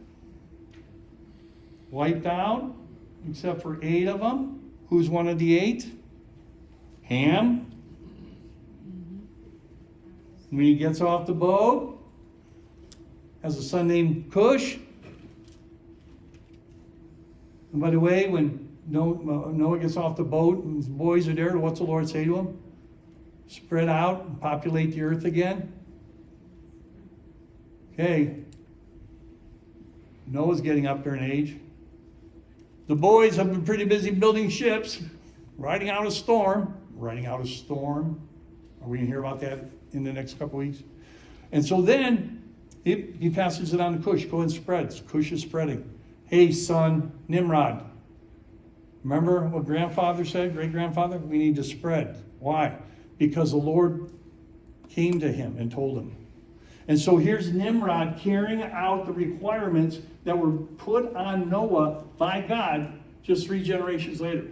Wiped out, except for 8 of them. Who's one of the 8? Ham. When he gets off the boat, has a son named Cush. And by the way, when Noah gets off the boat and his boys are there, what's the Lord say to him? Spread out and populate the earth again. Okay. Noah's getting up there in age. The boys have been pretty busy building ships, riding out a storm. Riding out a storm. Are we going to hear about that in the next couple weeks? And so then he passes it on to Cush. Go ahead and spread. Cush is spreading. Hey, son, Nimrod. Remember what grandfather said, great-grandfather? We need to spread. Why? Because the Lord came to him and told him. And so here's Nimrod carrying out the requirements that were put on Noah by God just 3 generations later.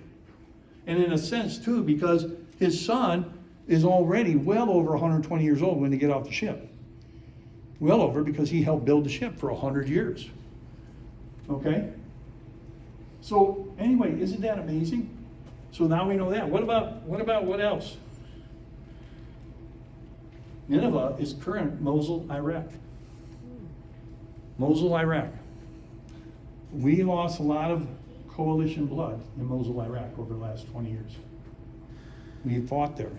And in a sense, too, because his son is already well over 120 years old when they get off the ship. Well over, because he helped build the ship for 100 years. Okay? So anyway, isn't that amazing? So now we know that. What else? Nineveh is current Mosul, Iraq. Mosul, Iraq. We lost a lot of coalition blood in Mosul, Iraq over the last 20 years. We fought there.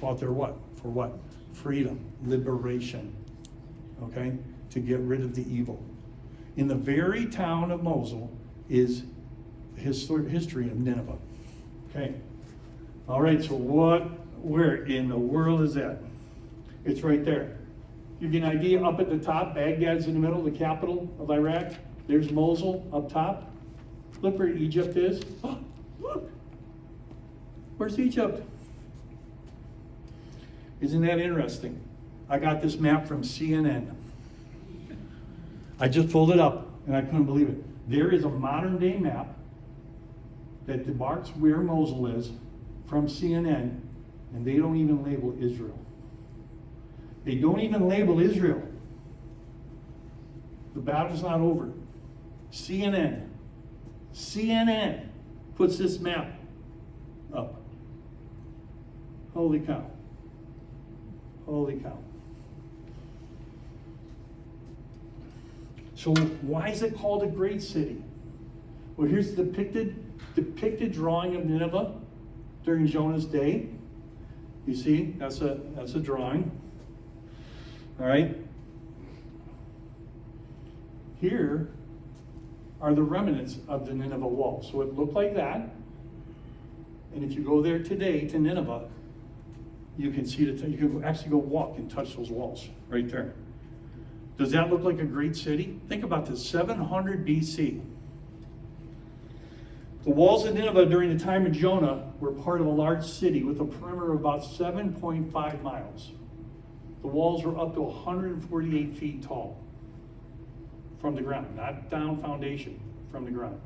Fought there what? For what? Freedom, liberation. Okay? To get rid of the evil. In the very town of Mosul is the history of Nineveh. Okay. All right, so where in the world is that? It's right there. Give you an idea, up at the top, Baghdad's in the middle, the capital of Iraq. There's Mosul up top. Look where Egypt is. Oh, look. Where's Egypt? Isn't that interesting? I got this map from CNN. I just pulled it up and I couldn't believe it. There is a modern day map that demarks where Mosul is from CNN, and they don't even label Israel. They don't even label Israel. The battle's not over. CNN puts this map up. Holy cow. Holy cow. So why is it called a great city? Well, here's the depicted drawing of Nineveh during Jonah's day. You see, that's a drawing. All right. Here are the remnants of the Nineveh wall. So it looked like that. And if you go there today to Nineveh, you can see you can actually go walk and touch those walls right there. Does that look like a great city? Think about this, 700 BC. The walls of Nineveh during the time of Jonah were part of a large city with a perimeter of about 7.5 miles. The walls were up to 148 feet tall from the ground, not down foundation, from the ground.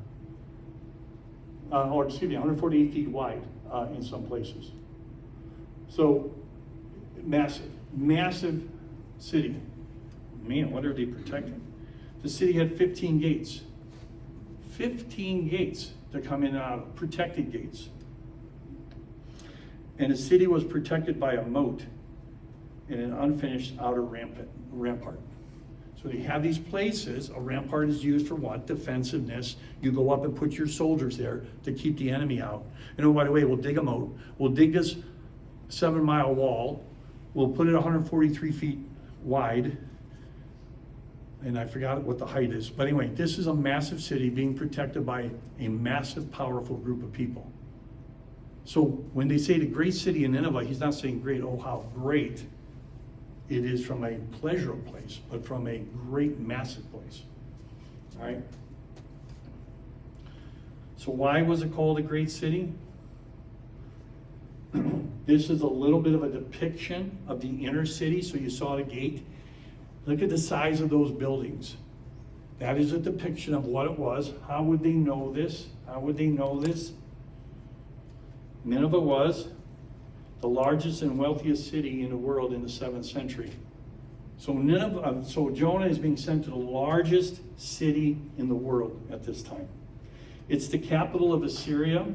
148 feet wide in some places. So, massive city. Man, what are they protecting? The city had 15 gates. 15 gates to come in and out, protected gates. And the city was protected by a moat and an unfinished outer rampart. So they have these places. A rampart is used for what? Defensiveness. You go up and put your soldiers there to keep the enemy out. And oh, by the way, we'll dig a moat. We'll dig this 7-mile wall. We'll put it 143 feet wide. And I forgot what the height is. But anyway, this is a massive city being protected by a massive, powerful group of people. So when they say the great city in Nineveh, he's not saying great, oh, how great it is from a pleasure place, but from a great, massive place. All right? So why was it called a great city? This is a little bit of a depiction of the inner city. So you saw the gate. Look at the size of those buildings. That is a depiction of what it was. How would they know this? How would they know this? Nineveh was the largest and wealthiest city in the world in the 7th century. So so Jonah is being sent to the largest city in the world at this time. It's the capital of Assyria.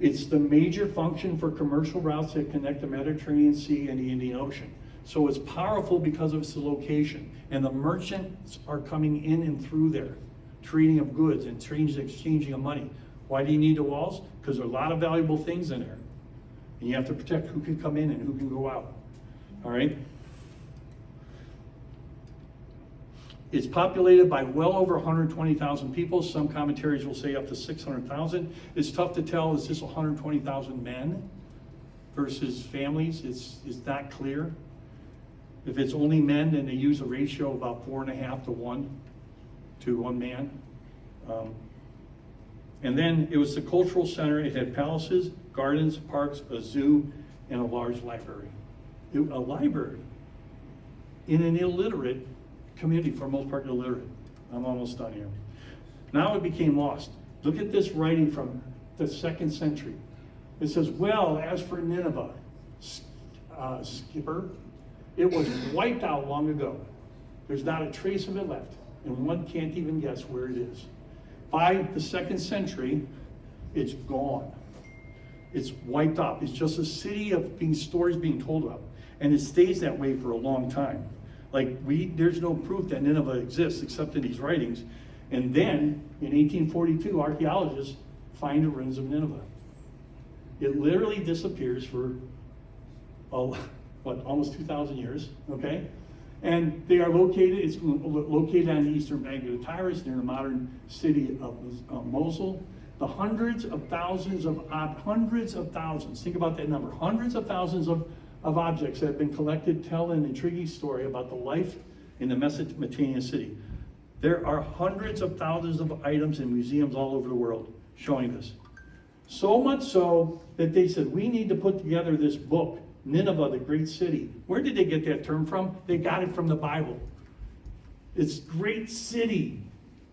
It's the major function for commercial routes that connect the Mediterranean Sea and the Indian Ocean. So it's powerful because of its location. And the merchants are coming in and through there, trading of goods and exchanging of money. Why do you need the walls? Because there are a lot of valuable things in there. And you have to protect who can come in and who can go out. All right? It's populated by well over 120,000 people. Some commentaries will say up to 600,000. It's tough to tell, is this 120,000 men versus families? It's not clear. If it's only men, then they use a ratio of about 4.5 to 1 man. And then it was the cultural center. It had palaces, gardens, parks, a zoo, and a large library. A library in an illiterate community, for the most part illiterate. I'm almost done here. Now it became lost. Look at this writing from the 2nd century. It says, well, as for Nineveh, skipper, it was wiped out long ago. There's not a trace of it left, and one can't even guess where it is. By the 2nd century, it's gone. It's wiped out. It's just a city of stories being told about, and it stays that way for a long time. Like there's no proof that Nineveh exists except in these writings. And then in 1842, archaeologists find the ruins of Nineveh. It literally disappears for almost 2,000 years, okay? And they are located, it's located on the eastern bank of the Tigris near the modern city of Mosul. The hundreds of thousands, think about that number, hundreds of thousands of objects that have been collected tell an intriguing story about the life in the Mesopotamian city. There are hundreds of thousands of items in museums all over the world showing this. So much so that they said, we need to put together this book, Nineveh, the great city. Where did they get that term from? They got it from the Bible. It's great city.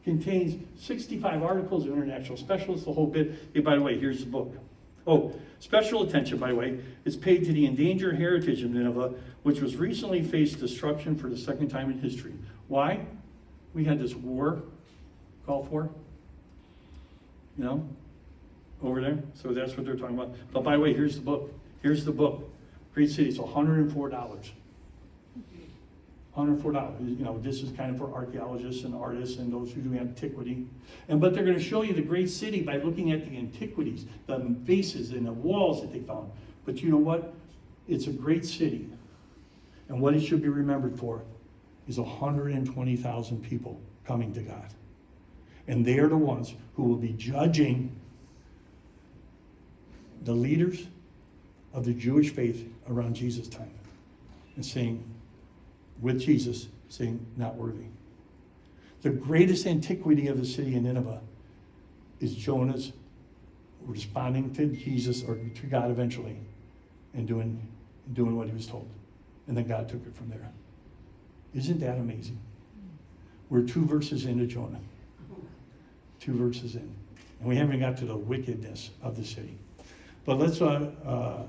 Contains 65 articles of international specialists, the whole bit. Hey, by the way, here's the book. Oh, special attention, by the way, is paid to the endangered heritage of Nineveh, which was recently faced destruction for the 2nd time in history. Why? We had this war, Gulf War, over there. So that's what they're talking about. But by the way, here's the book. Here's the book. Great City. It's $104. $104. This is kind of for archaeologists and artists and those who do antiquity. But they're going to show you the great city by looking at the antiquities, the vases and the walls that they found. But you know what? It's a great city. And what it should be remembered for is 120,000 people coming to God. And they are the ones who will be judging the leaders of the Jewish faith around Jesus' time and saying, with Jesus, saying, not worthy. The greatest antiquity of the city of Nineveh is Jonah's responding to Jesus or to God eventually and doing what he was told. And then God took it from there. Isn't that amazing? We're 2 verses into Jonah. 2 verses in. And we haven't got to the wickedness of the city. But let's go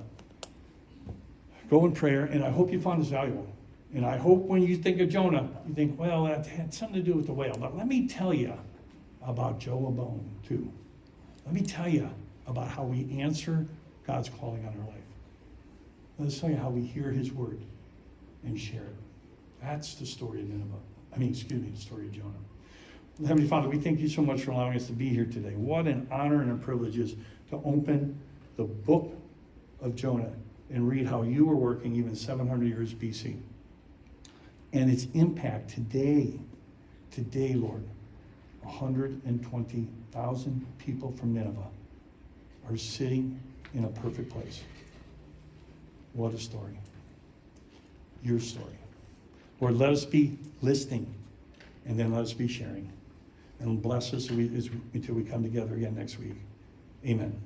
in prayer, and I hope you found this valuable. And I hope when you think of Jonah, you think, well, that had something to do with the whale. But let me tell you about Jeroboam, too. Let me tell you about how we answer God's calling on our life. Let's tell you how we hear his word and share it. That's the story of Nineveh. The story of Jonah. Heavenly Father, we thank you so much for allowing us to be here today. What an honor and a privilege it is to open the book of Jonah and read how you were working even 700 years BC. And its impact today, Lord, 120,000 people from Nineveh are sitting in a perfect place. What a story. Your story. Lord, let us be listening, and then let us be sharing. And bless us until we come together again next week. Amen.